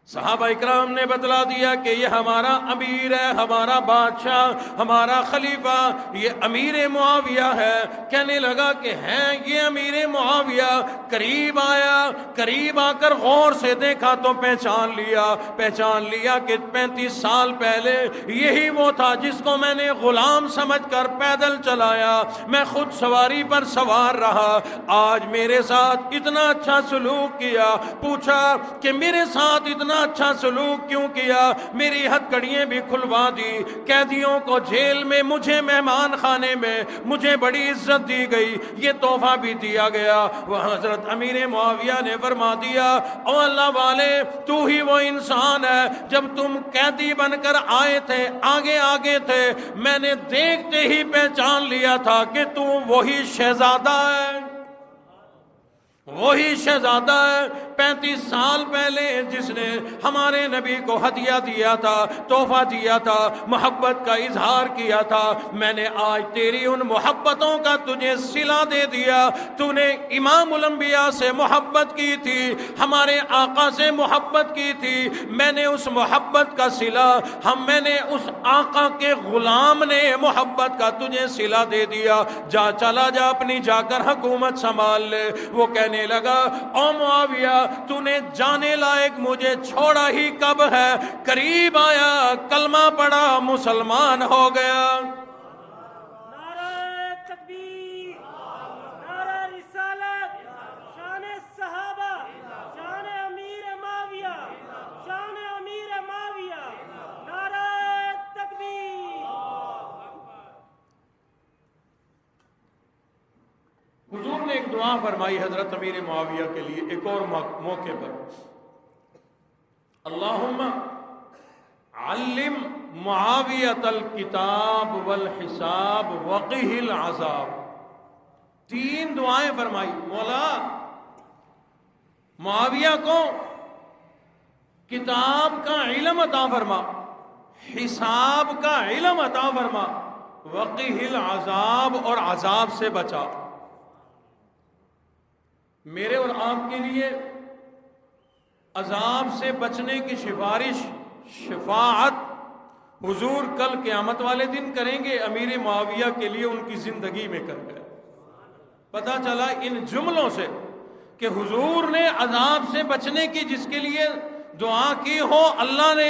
صحابہ اکرام نے بتلا دیا کہ یہ ہمارا امیر ہے، ہمارا بادشاہ، ہمارا خلیفہ، یہ امیر معاویہ ہے۔ کہنے لگا کہ ہیں یہ امیر معاویہ۔ قریب آیا، قریب آ کر غور سے دیکھا تو پہچان لیا کہ 35 سال پہلے یہی وہ تھا جس کو میں نے غلام سمجھ کر پیدل چلایا، میں خود سواری پر سوار رہا، آج میرے ساتھ اتنا اچھا سلوک کیا۔ پوچھا کہ میرے ساتھ اتنا اچھا سلوک کیوں کیا؟ میری ہتھکڑیاں بھی کھلوا دی، قیدیوں کو جیل میں، مجھے مہمان خانے میں مجھے بڑی عزت دی گئی، یہ تحفہ بھی دیا گیا۔ وہ حضرت امیر معاویہ نے فرما دیا او اللہ والے، تو ہی وہ انسان ہے، جب تم قیدی بن کر آئے تھے، آگے تھے، میں نے دیکھتے ہی پہچان لیا تھا کہ تو وہی شہزادہ ہے، وہی شہزادہ ہے 35 سال پہلے جس نے ہمارے نبی کو ہدیہ دیا تھا، تحفہ دیا تھا، محبت کا اظہار کیا تھا، میں نے آج تیری ان محبتوں کا تجھے صلہ دے دیا۔ تو نے امام الانبیاء سے محبت کی تھی، ہمارے آقا سے محبت کی تھی، میں نے اس محبت کا صلہ میں نے اس آقا کے غلام نے محبت کا تجھے صلہ دے دیا، جا چلا جا اپنی جا کر حکومت سنبھال لے۔ وہ کہنے لگا او معاویہ تو نے جانے لائق مجھے چھوڑا ہی کب ہے، قریب آیا کلمہ پڑھا مسلمان ہو گیا۔ نعرہ تکبیر، نعرہ رسالت، شان صحابہ، شان امیر معاویہ، شان امیر معاویہ، نعرہ تکبیر۔ حضور نے ایک دعا فرمائی حضرت امیر معاویہ کے لیے ایک اور موقع پر، اللہم علم معاویۃ الکتاب والحساب وقہ العذاب۔ 3 دعائیں فرمائی، مولا معاویہ کو کتاب کا علم عطا فرما، حساب کا علم عطا فرما، وقہ العذاب اور عذاب سے بچا۔ میرے اور آپ کے لیے عذاب سے بچنے کی سفارش، شفاعت حضور کل قیامت والے دن کریں گے، امیر معاویہ کے لیے ان کی زندگی میں کر گئے۔ پتہ چلا ان جملوں سے کہ حضور نے عذاب سے بچنے کی جس کے لیے دعا کی ہو، اللہ نے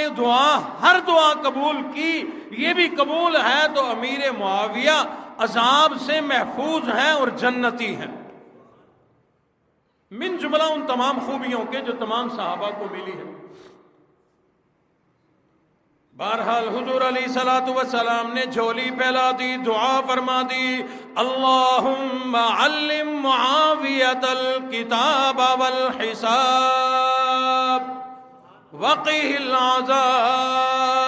ہر دعا قبول کی، یہ بھی قبول ہے تو امیر معاویہ عذاب سے محفوظ ہیں اور جنتی ہیں، من جملہ ان تمام خوبیوں کے جو تمام صحابہ کو ملی ہے۔ بہرحال حضور علیہ الصلوۃ والسلام نے جھولی پھیلا دی، دعا فرما دی، اللہم علم معاویۃ الکتاب والحساب وقہ العذاب۔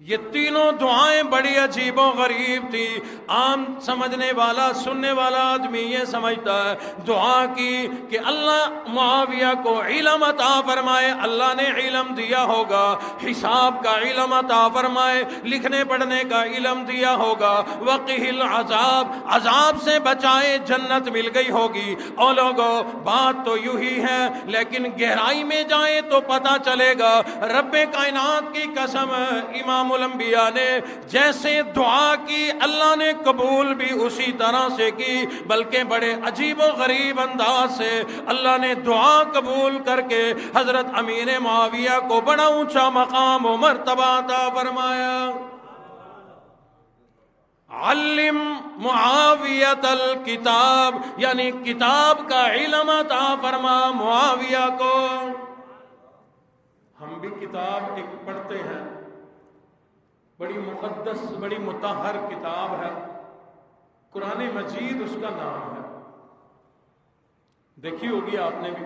یہ تینوں دعائیں بڑی عجیب و غریب تھی، عام سمجھنے والا سننے والا آدمی یہ سمجھتا ہے دعا کی کہ اللہ معاویہ کو علم عطا فرمائے، اللہ نے علم دیا ہوگا، حساب کا علم عطا فرمائے، لکھنے پڑھنے کا علم دیا ہوگا، وقہ العذاب عذاب سے بچائے، جنت مل گئی ہوگی۔ اور لوگوں بات تو یوں ہی ہے، لیکن گہرائی میں جائیں تو پتہ چلے گا رب کائنات کی قسم امام الانبیاء نے جیسے دعا کی اللہ نے قبول بھی اسی طرح سے کی، بلکہ بڑے عجیب و غریب انداز سے اللہ نے دعا قبول کر کے حضرت امیر معاویہ کو بڑا اونچا مقام و مرتبہ عطا فرمایا۔ علم معاویۃ الکتاب یعنی کتاب کا علم عطا فرما معاویہ کو۔ ہم بھی کتاب ایک پڑھتے ہیں، بڑی مقدس بڑی مطہر کتاب ہے، قرآن مجید اس کا نام ہے، دیکھی ہوگی آپ نے بھی۔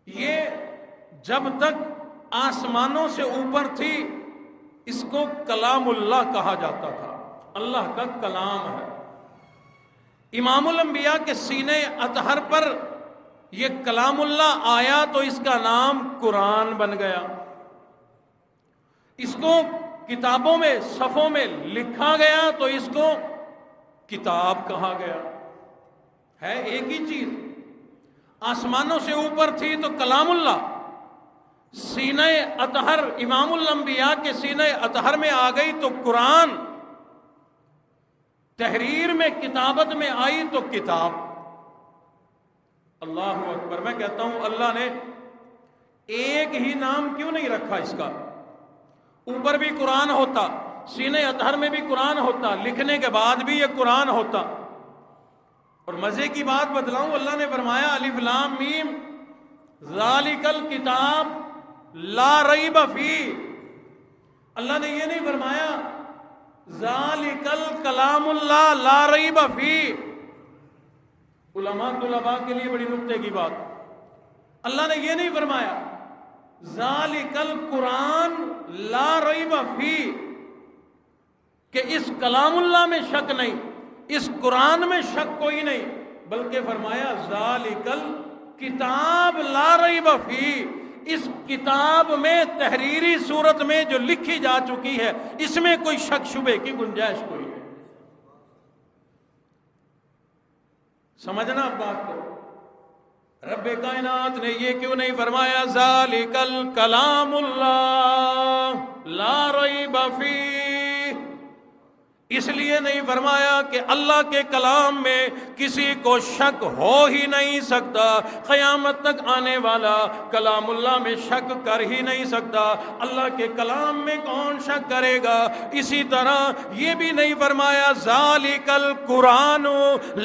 یہ جب تک آسمانوں سے اوپر تھی اس کو کلام اللہ کہا جاتا تھا، اللہ کا کلام ہے۔ امام الانبیاء کے سینے اطہر پر یہ کلام اللہ آیا تو اس کا نام قرآن بن گیا، اس کو کتابوں میں صفوں میں لکھا گیا تو اس کو کتاب کہا گیا، ہے ایک ہی چیز۔ آسمانوں سے اوپر تھی تو کلام اللہ، سینہ اطہر امام الانبیاء کے سینہ اطہر میں آ گئی تو قرآن، تحریر میں کتابت میں آئی تو کتاب۔ اللہ اکبر۔ میں کہتا ہوں اللہ نے ایک ہی نام کیوں نہیں رکھا اس کا؟ اوپر بھی قرآن ہوتا، سینہ اطہر میں بھی قرآن ہوتا، لکھنے کے بعد بھی یہ قرآن ہوتا۔ اور مزے کی بات بتلاؤں، اللہ نے فرمایا الف لام میم ذالک الکتاب لا ریب فیہ، اللہ نے یہ نہیں فرمایا ذالک الکلام اللہ لا ریب فیہ۔ علماء طلباء کے لیے بڑی نکتے کی بات، اللہ نے یہ نہیں فرمایا ذالک القرآن لا ریب فیہ کہ اس کلام اللہ میں شک نہیں، اس قرآن میں شک کوئی نہیں، بلکہ فرمایا ذالکل کتاب لا ریب فیہ، اس کتاب میں تحریری صورت میں جو لکھی جا چکی ہے اس میں کوئی شک شبے کی گنجائش کوئی نہیں۔ سمجھنا بات کو، رب کائنات نے یہ کیوں نہیں فرمایا ذالکل کلام اللہ لا ریب فیہ؟ اس لیے نہیں فرمایا کہ اللہ کے کلام میں کسی کو شک ہو ہی نہیں سکتا، قیامت تک آنے والا کلام اللہ میں شک کر ہی نہیں سکتا، اللہ کے کلام میں کون شک کرے گا؟ اسی طرح یہ بھی نہیں فرمایا ذالک القرآن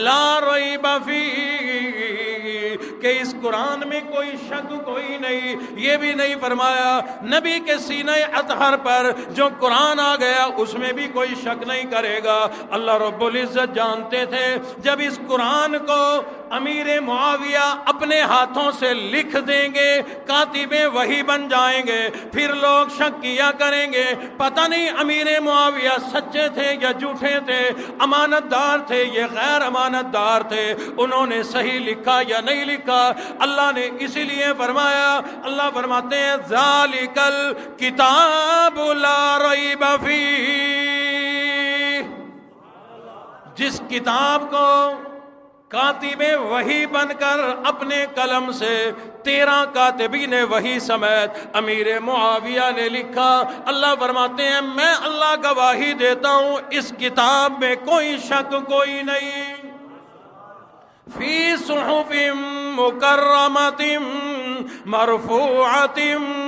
لا ریب فیہ، کہ اس قرآن میں کوئی شک کوئی نہیں، یہ بھی نہیں فرمایا نبی کے سینہ اطہر پر جو قرآن آ گیا اس میں بھی کوئی شک نہیں کرے گا۔ اللہ رب العزت جانتے تھے جب اس قرآن کو امیر معاویہ اپنے ہاتھوں سے لکھ دیں گے، کاتب وحی بن جائیں گے، پھر لوگ شک کیا کریں گے پتہ نہیں امیر معاویہ سچے تھے یا جھوٹے تھے، امانت دار تھے یا غیر امانت دار تھے، انہوں نے صحیح لکھا یا نہیں لکھا۔ اللہ نے اسی لیے فرمایا، اللہ فرماتے ہیں ذالک الکتاب لا ریب فیہ، جس کتاب کو کاتب وحی بن کر اپنے قلم سے 13 کاتبین وحی سمیت امیر معاویہ نے لکھا، اللہ فرماتے ہیں میں اللہ گواہی دیتا ہوں اس کتاب میں کوئی شک کوئی نہیں۔ فی صحف مکرمۃ مرفوعۃ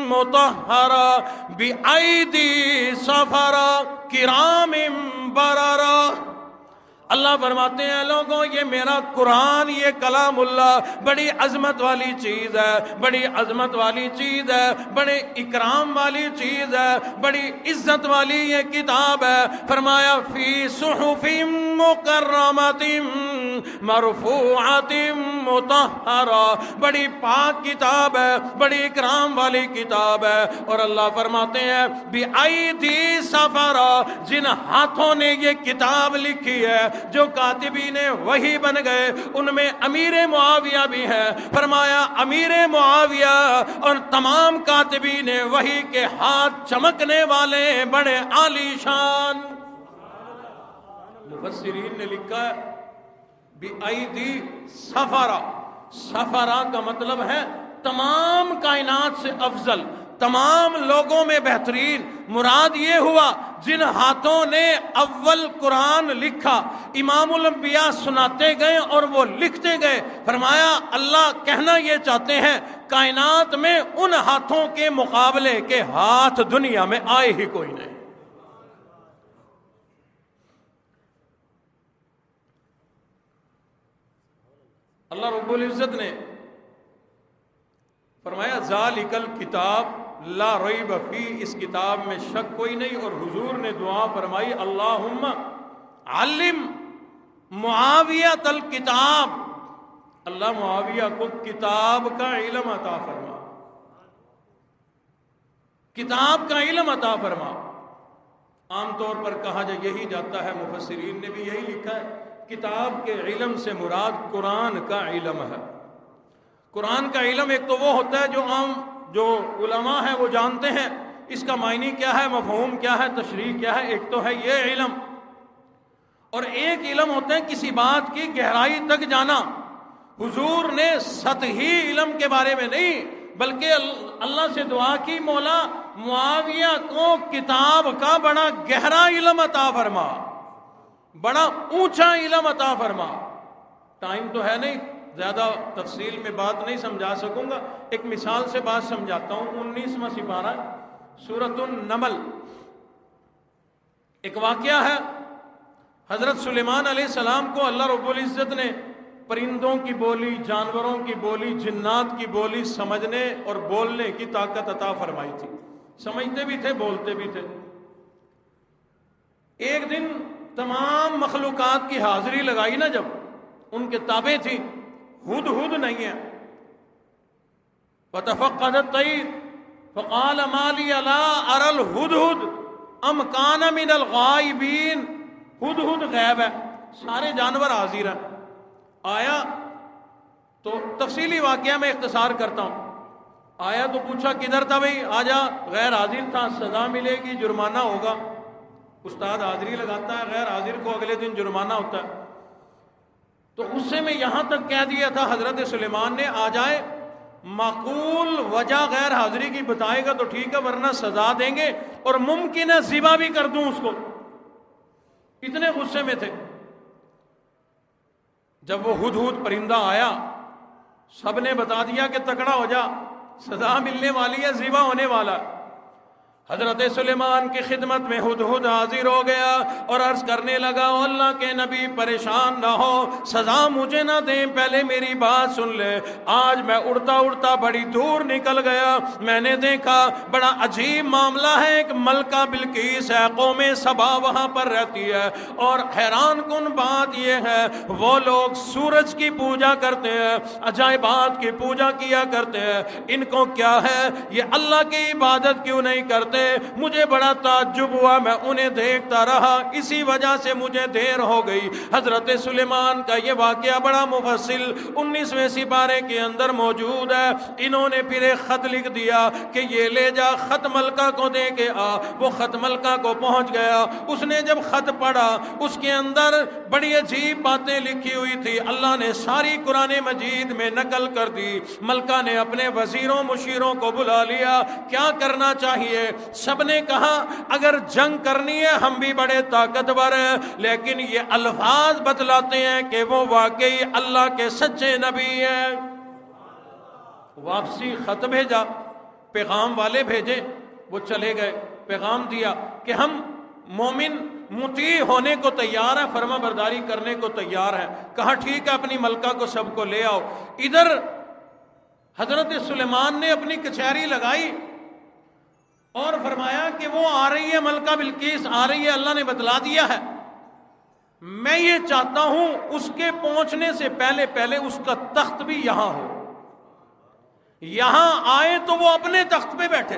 مطہرہ بأیدی سفرہ کرام بررہ۔ اللہ فرماتے ہیں لوگوں یہ میرا قرآن، یہ کلام اللہ بڑی عظمت والی چیز ہے، بڑی عظمت والی چیز ہے، بڑے اکرام والی چیز ہے، بڑی عزت والی یہ کتاب ہے۔ فرمایا فی صحف مکرمۃ مرفوعۃ مطہرہ، بڑی پاک کتاب ہے، بڑی اکرام والی کتاب ہے۔ اور اللہ فرماتے ہیں بأیدی سفرہ، جن ہاتھوں نے یہ کتاب لکھی ہے، جو کاتبین وحی بن گئے، ان میں امیر معاویہ بھی ہے۔ فرمایا امیر معاویہ اور تمام کاتبین وحی کے ہاتھ چمکنے والے، بڑے عالی شان۔ مفسرین نے لکھا ہے بأیدی سفرہ، سفرہ کا مطلب ہے تمام کائنات سے افضل، تمام لوگوں میں بہترین۔ مراد یہ ہوا جن ہاتھوں نے اول قرآن لکھا، امام الانبیاء سناتے گئے اور وہ لکھتے گئے۔ فرمایا اللہ کہنا یہ چاہتے ہیں کائنات میں ان ہاتھوں کے مقابلے کے ہاتھ دنیا میں آئے ہی کوئی نہیں۔ اللہ رب العزت نے فرمایا ذالک الکتاب لا ریب فیہ، اس کتاب میں شک کوئی نہیں۔ اور حضور نے دعا فرمائی اللہم علم معاویۃ الکتاب، اللہ معاویہ کو کتاب کا علم عطا فرما، کتاب کا علم عطا فرما۔ عام طور پر کہا یہی جاتا ہے، مفسرین نے بھی یہی لکھا ہے، کتاب کے علم سے مراد قرآن کا علم ہے۔ قرآن کا علم ایک تو وہ ہوتا ہے جو عام جو علماء ہیں وہ جانتے ہیں اس کا معنی کیا ہے، مفہوم کیا ہے، تشریح کیا ہے، ایک تو ہے یہ علم، اور ایک علم ہوتا ہے کسی بات کی گہرائی تک جانا۔ حضور نے سطحی علم کے بارے میں نہیں بلکہ اللہ سے دعا کی مولا معاویہ کو کتاب کا بڑا گہرا علم عطا فرما، بڑا اونچا علم عطا فرما۔ ٹائم تو ہے نہیں، زیادہ تفصیل میں بات نہیں سمجھا سکوں گا، ایک مثال سے بات سمجھاتا ہوں۔ 19واں سپارہ سورۃ النمل، ایک واقعہ ہے، حضرت سلیمان علیہ السلام کو اللہ رب العزت نے پرندوں کی بولی، جانوروں کی بولی، جنات کی بولی سمجھنے اور بولنے کی طاقت عطا فرمائی تھی، سمجھتے بھی تھے بولتے بھی تھے۔ ایک دن تمام مخلوقات کی حاضری لگائی نا، جب ان کے تابع تھی، ہدہد نہیں ہے، فَتَفَقَّدَ الطَّيْرُ فَقَالَ مَا لِيَ لَا أَرَى الْهُدْهُدَ أَمْ كَانَ مِنَ الْغَائِبِينَ، ہدہد غائب ہے، سارے جانور حاضر ہیں، آیا تو تفصیلی واقعہ میں اختصار کرتا ہوں. آیا تو پوچھا کدھر تھا بھائی؟ آجا. غیر حاضر تھا، سزا ملے گی، جرمانہ ہوگا. استاد حاضری لگاتا ہے، غیر حاضر کو اگلے دن جرمانہ ہوتا ہے. تو غصے میں یہاں تک کہہ دیا تھا حضرت سلیمان نے، آ جائے معقول وجہ غیر حاضری کی بتائے گا تو ٹھیک ہے، ورنہ سزا دیں گے اور ممکن ہے ذبح بھی کر دوں اس کو. اتنے غصے میں تھے. جب وہ ہدہد پرندہ آیا، سب نے بتا دیا کہ تکڑا ہو جا، سزا ملنے والی ہے، ذبح ہونے والا. حضرت سلیمان کی خدمت میں ہدہد حاضر ہو گیا اور عرض کرنے لگا، اللہ کے نبی پریشان نہ ہو، سزا مجھے نہ دیں، پہلے میری بات سن لے. آج میں اڑتا اڑتا بڑی دور نکل گیا، میں نے دیکھا بڑا عجیب معاملہ ہے. ایک ملکہ بلقیس ہے، قوم سبا وہاں پر رہتی ہے، اور حیران کن بات یہ ہے وہ لوگ سورج کی پوجا کرتے ہیں، عجائبات کی پوجا کیا کرتے ہیں. ان کو کیا ہے، یہ اللہ کی عبادت کیوں نہیں کرتے؟ مجھے بڑا تعجب ہوا، میں انہیں دیکھتا رہا، اسی وجہ سے مجھے دیر ہو گئی. حضرت سلیمان کا یہ واقعہ بڑا مفصل 19ویں سپارے کے اندر موجود ہے. انہوں نے پھر ایک خط لکھ دیا کہ یہ لے جا، خط ملکہ کو دے کے آ. وہ خط ملکہ کو پہنچ گیا. اس نے جب خط پڑھا، اس کے اندر بڑی عجیب باتیں لکھی ہوئی تھی. اللہ نے ساری قرآن مجید میں نقل کر دی. ملکہ نے اپنے وزیروں مشیروں کو بلا لیا، کیا کرنا چاہیے؟ سب نے کہا اگر جنگ کرنی ہے ہم بھی بڑے طاقتور ہیں، لیکن یہ الفاظ بتلاتے ہیں کہ وہ واقعی اللہ کے سچے نبی ہیں. واپسی خط بھیجا، پیغام والے بھیجے، وہ چلے گئے، پیغام دیا کہ ہم مومن مطیع ہونے کو تیار ہیں، فرما برداری کرنے کو تیار ہیں. کہا ٹھیک ہے، اپنی ملکہ کو سب کو لے آؤ. ادھر حضرت سلیمان نے اپنی کچہری لگائی اور فرمایا کہ وہ آ رہی ہے، ملکہ بلقیس آ رہی ہے، اللہ نے بتلا دیا ہے. میں یہ چاہتا ہوں اس کے پہنچنے سے پہلے پہلے اس کا تخت بھی یہاں ہو، یہاں آئے تو وہ اپنے تخت پہ بیٹھے.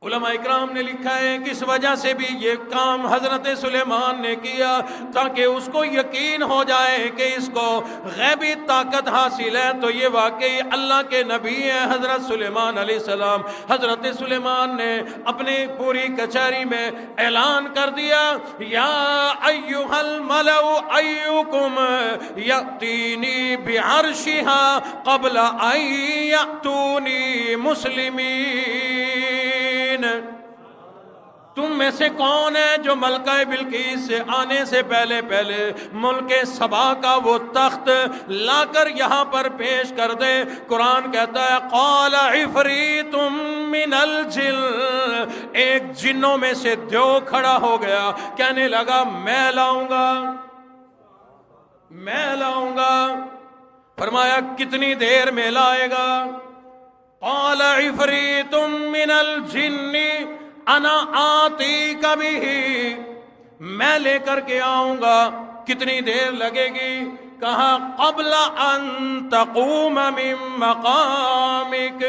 علماء اکرام نے لکھا ہے کس وجہ سے بھی یہ کام حضرت سلیمان نے کیا، تاکہ اس کو یقین ہو جائے کہ اس کو غیبی طاقت حاصل ہے تو یہ واقعی اللہ کے نبی ہیں حضرت سلیمان علیہ السلام. حضرت سلیمان نے اپنے پوری کچہری میں اعلان کر دیا، یا ایھا الملأ ایکم یأتینی بعرشها قبل ان یأتونی مسلمین. تم میں سے کون ہے جو ملکہ بلقیس سے آنے سے پہلے پہلے ملک سبا کا وہ تخت لا کر یہاں پر پیش کر دے؟ قرآن کہتا ہے قال عفریت من الجن، ایک جنوں میں سے دیو کھڑا ہو گیا، کہنے لگا میں لاؤں گا، میں لاؤں گا. فرمایا کتنی دیر میں لائے گا؟ قال عفریت من الجن انا آتیک بہ، میں لے کر کے آؤں گا. کتنی دیر لگے گی؟ کہا قبل ان تقوم من مقامک.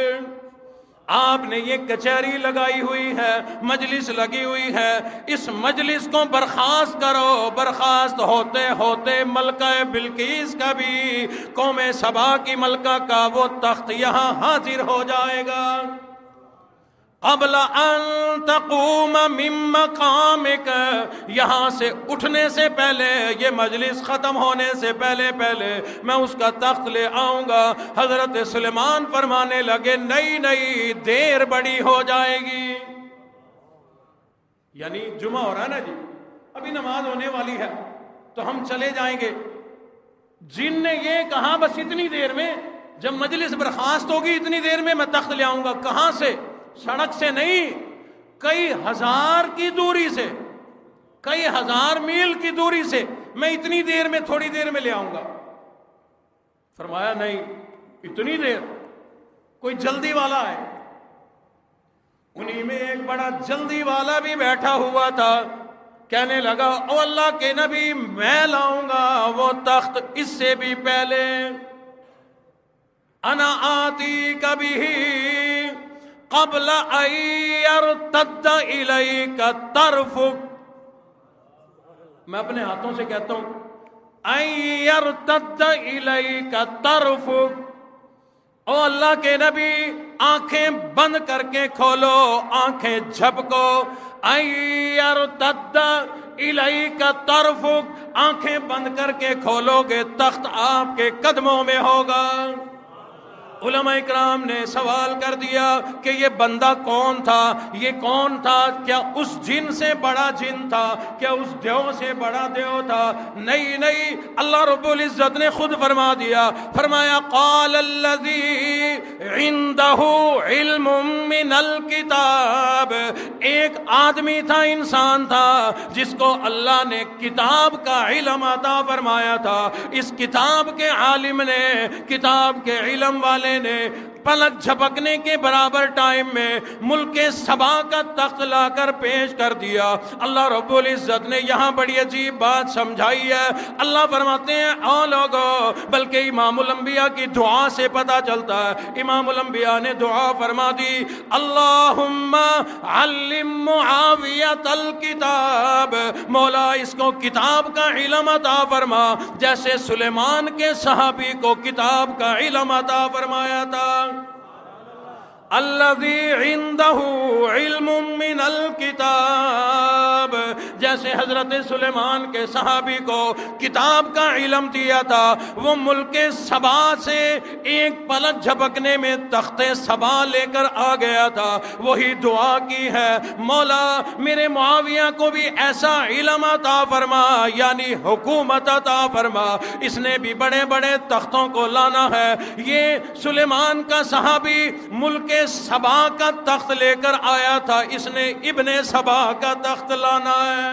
آپ نے یہ کچہری لگائی ہوئی ہے، مجلس لگی ہوئی ہے، اس مجلس کو برخاست کرو. برخاست ہوتے ہوتے ملکہ بلقیس کا بھی، قوم سبا کی ملکہ کا وہ تخت یہاں حاضر ہو جائے گا. قبل ان تقوم من مقامک، یہاں سے اٹھنے سے پہلے، یہ مجلس ختم ہونے سے پہلے پہلے میں اس کا تخت لے آؤں گا. حضرت سلیمان فرمانے لگے نہیں نہیں، دیر بڑی ہو جائے گی. یعنی جمعہ ہو رہا ہے نا جی، ابھی نماز ہونے والی ہے تو ہم چلے جائیں گے. جن نے یہ کہا بس اتنی دیر میں، جب مجلس برخاست ہوگی اتنی دیر میں میں تخت لے آؤں گا. کہاں سے؟ سڑک سے نہیں، کئی ہزار کی دوری سے، کئی ہزار میل کی دوری سے میں اتنی دیر میں، تھوڑی دیر میں لے آؤں گا. فرمایا نہیں اتنی دیر، کوئی جلدی والا ہے. انہی میں ایک بڑا جلدی والا بھی بیٹھا ہوا تھا، کہنے لگا او اللہ کے نبی میں لاؤں گا وہ تخت اس سے بھی پہلے. انا آتیک بہ قبل ان یرتد الیک طرفک. میں اپنے ہاتھوں سے کہتا ہوں ان یرتد الیک طرفک، او اللہ کے نبی آنکھیں بند کر کے کھولو، آنکھیں جھپکو. ان یرتد الیک طرفک، آنکھیں بند کر کے کھولو گے تخت آپ کے قدموں میں ہوگا. علماء اکرام نے سوال کر دیا کہ یہ بندہ کون تھا، یہ کون تھا؟ کیا اس جن سے بڑا جن تھا؟ کیا اس دیو سے بڑا دیو تھا؟ نہیں نہیں، اللہ رب العزت نے خود فرما دیا، فرمایا قال الذی عنده علم من الکتاب. ایک آدمی تھا، انسان تھا، جس کو اللہ نے کتاب کا علم عطا فرمایا تھا. اس کتاب کے عالم نے، کتاب کے علم والے نے پلک جھپکنے کے برابر ٹائم میں ملک سبا کا تخت لا کر پیش کر دیا. اللہ رب العزت نے یہاں بڑی عجیب بات سمجھائی ہے. اللہ فرماتے ہیں او لوگو، بلکہ امام الانبیاء کی دعا سے پتہ چلتا ہے. امام الانبیاء نے دعا فرما دی، اللہم علم معاویہ الکتاب، مولا اس کو کتاب کا علم عطا فرما، جیسے سلیمان کے صحابی کو کتاب کا علم عطا فرمایا تھا. الذی عنده علم من الکتاب، جیسے حضرت سلیمان کے صحابی کو کتاب کا علم دیا تھا، وہ ملک سبا سے ایک پلک جھپکنے میں تخت سبا لے کر آ گیا تھا. وہی دعا کی ہے، مولا میرے معاویہ کو بھی ایسا علم عطا فرما، یعنی حکومت عطا فرما. اس نے بھی بڑے بڑے تختوں کو لانا ہے. یہ سلیمان کا صحابی ملک سبا کا تخت لے کر آیا تھا، اس نے ابن سبا کا تخت لانا ہے.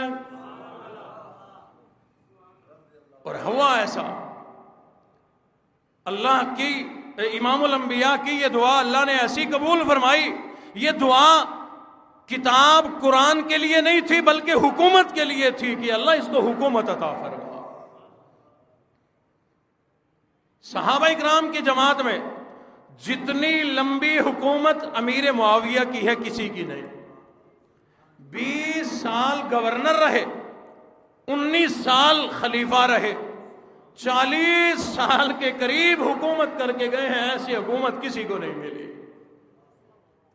اور ہوا ایسا. اللہ کی، امام الانبیاء کی یہ دعا اللہ نے ایسی قبول فرمائی. یہ دعا کتاب قرآن کے لیے نہیں تھی، بلکہ حکومت کے لیے تھی کہ اللہ اس کو حکومت عطا فرما. صحابہ اکرام کی جماعت میں جتنی لمبی حکومت امیر معاویہ کی ہے کسی کی نہیں. 20 سال گورنر رہے، 19 سال خلیفہ رہے، 40 سال کے قریب حکومت کر کے گئے ہیں. ایسی حکومت کسی کو نہیں ملی،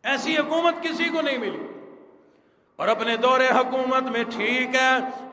ایسی حکومت کسی کو نہیں ملی. اور اپنے دور حکومت میں ٹھیک ہے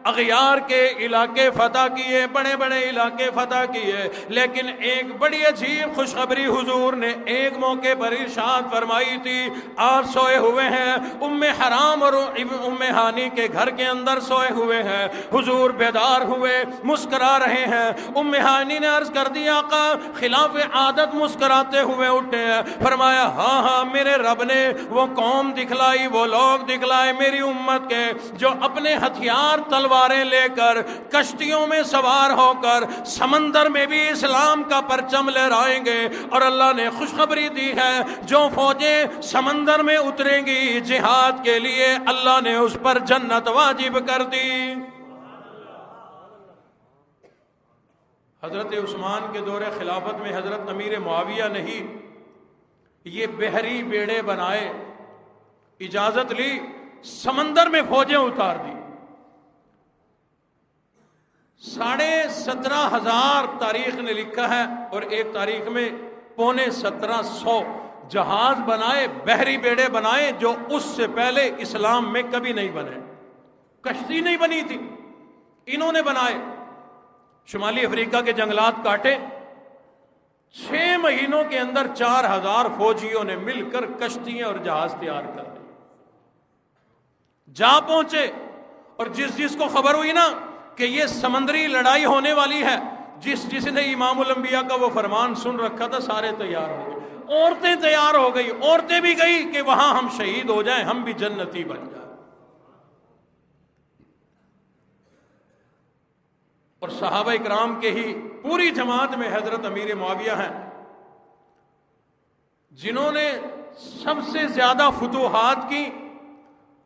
اغیار کے علاقے فتح کیے، بڑے بڑے علاقے فتح کیے، لیکن ایک بڑی عجیب خوشخبری حضور نے ایک موقع پر ارشاد فرمائی تھی. آپ سوئے ہوئے ہیں، ام حرام اور ام ہانی کے گھر کے اندر سوئے ہوئے ہیں. حضور بیدار ہوئے، مسکرا رہے ہیں. ام ہانی نے عرض کر دیا آقا خلاف عادت مسکراتے ہوئے اٹھے ہیں. فرمایا ہاں ہاں، میرے رب نے وہ قوم دکھلائی، وہ لوگ دکھلائے میری امت کے جو اپنے ہتھیار تلواریں لے کر کشتیوں میں سوار ہو کر سمندر میں بھی اسلام کا پرچم لہرائیں گے. اور اللہ نے خوشخبری دی ہے جو فوجیں سمندر میں اتریں گی جہاد کے لیے، اللہ نے اس پر جنت واجب کر دی. حضرت عثمان کے دور خلافت میں حضرت امیر معاویہ نے ہی یہ بحری بیڑے بنائے، اجازت لی، سمندر میں فوجیں اتار دی. 17,500 تاریخ نے لکھا ہے، اور ایک تاریخ میں 17,500 جہاز بنائے، بحری بیڑے بنائے جو اس سے پہلے اسلام میں کبھی نہیں بنے. کشتی نہیں بنی تھی، انہوں نے بنائے. شمالی افریقہ کے جنگلات کاٹے، 6 مہینوں کے اندر 4,000 فوجیوں نے مل کر کشتیاں اور جہاز تیار کر دی. جا پہنچے، اور جس کو خبر ہوئی نا کہ یہ سمندری لڑائی ہونے والی ہے، جس نے امام الانبیاء کا وہ فرمان سن رکھا تھا، سارے تیار ہو گئے. عورتیں تیار ہو گئی، عورتیں بھی گئی کہ وہاں ہم شہید ہو جائیں، ہم بھی جنتی بن جائیں. اور صحابہ اکرام کے ہی پوری جماعت میں حضرت امیر معاویہ ہیں جنہوں نے سب سے زیادہ فتوحات کی.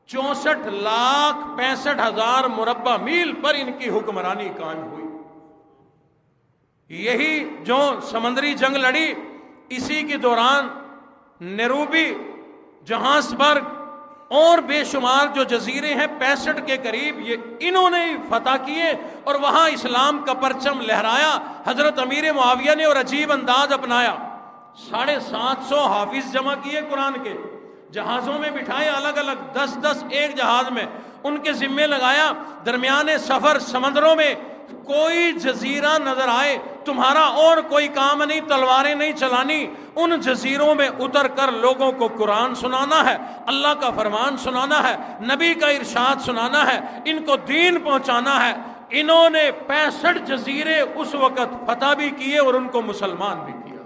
64,65,000 مربع میل پر ان کی حکمرانی قائم ہوئی. یہی جو سمندری جنگ لڑی، اسی کے دوران نیروبی، جہانسبرگ، اور بے شمار جو جزیرے ہیں 65 کے قریب یہ انہوں نے فتح کیے اور وہاں اسلام کا پرچم لہرایا. حضرت امیر معاویہ نے اور عجیب انداز اپنایا. 750 حافظ جمع کیے قرآن کے, جہازوں میں بٹھائے الگ الگ 10 ایک جہاز میں, ان کے ذمے لگایا. درمیان سفر سمندروں میں کوئی جزیرہ نظر آئے تمہارا اور کوئی کام نہیں, تلواریں نہیں چلانی, ان جزیروں میں اتر کر لوگوں کو قرآن سنانا ہے, اللہ کا فرمان سنانا ہے, نبی کا ارشاد سنانا ہے, ان کو دین پہنچانا ہے. انہوں نے 65 جزیرے اس وقت فتح بھی کیے اور ان کو مسلمان بھی کیا.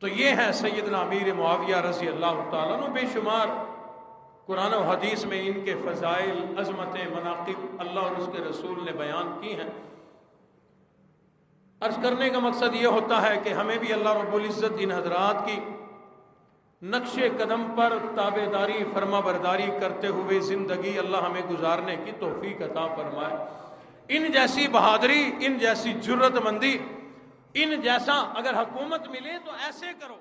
تو یہ ہے سیدنا امیر معاویہ رضی اللہ تعالیٰ عنہ. بے شمار قرآن و حدیث میں ان کے فضائل, عظمتیں, مناقب اللہ اور اس کے رسول نے بیان کی ہیں. عرض کرنے کا مقصد یہ ہوتا ہے کہ ہمیں بھی اللہ رب العزت ان حضرات کی نقش قدم پر تابعداری فرما برداری کرتے ہوئے زندگی اللہ ہمیں گزارنے کی توفیق عطا فرمائے. ان جیسی بہادری, ان جیسی جرت مندی, ان جیسا اگر حکومت ملے تو ایسے کرو.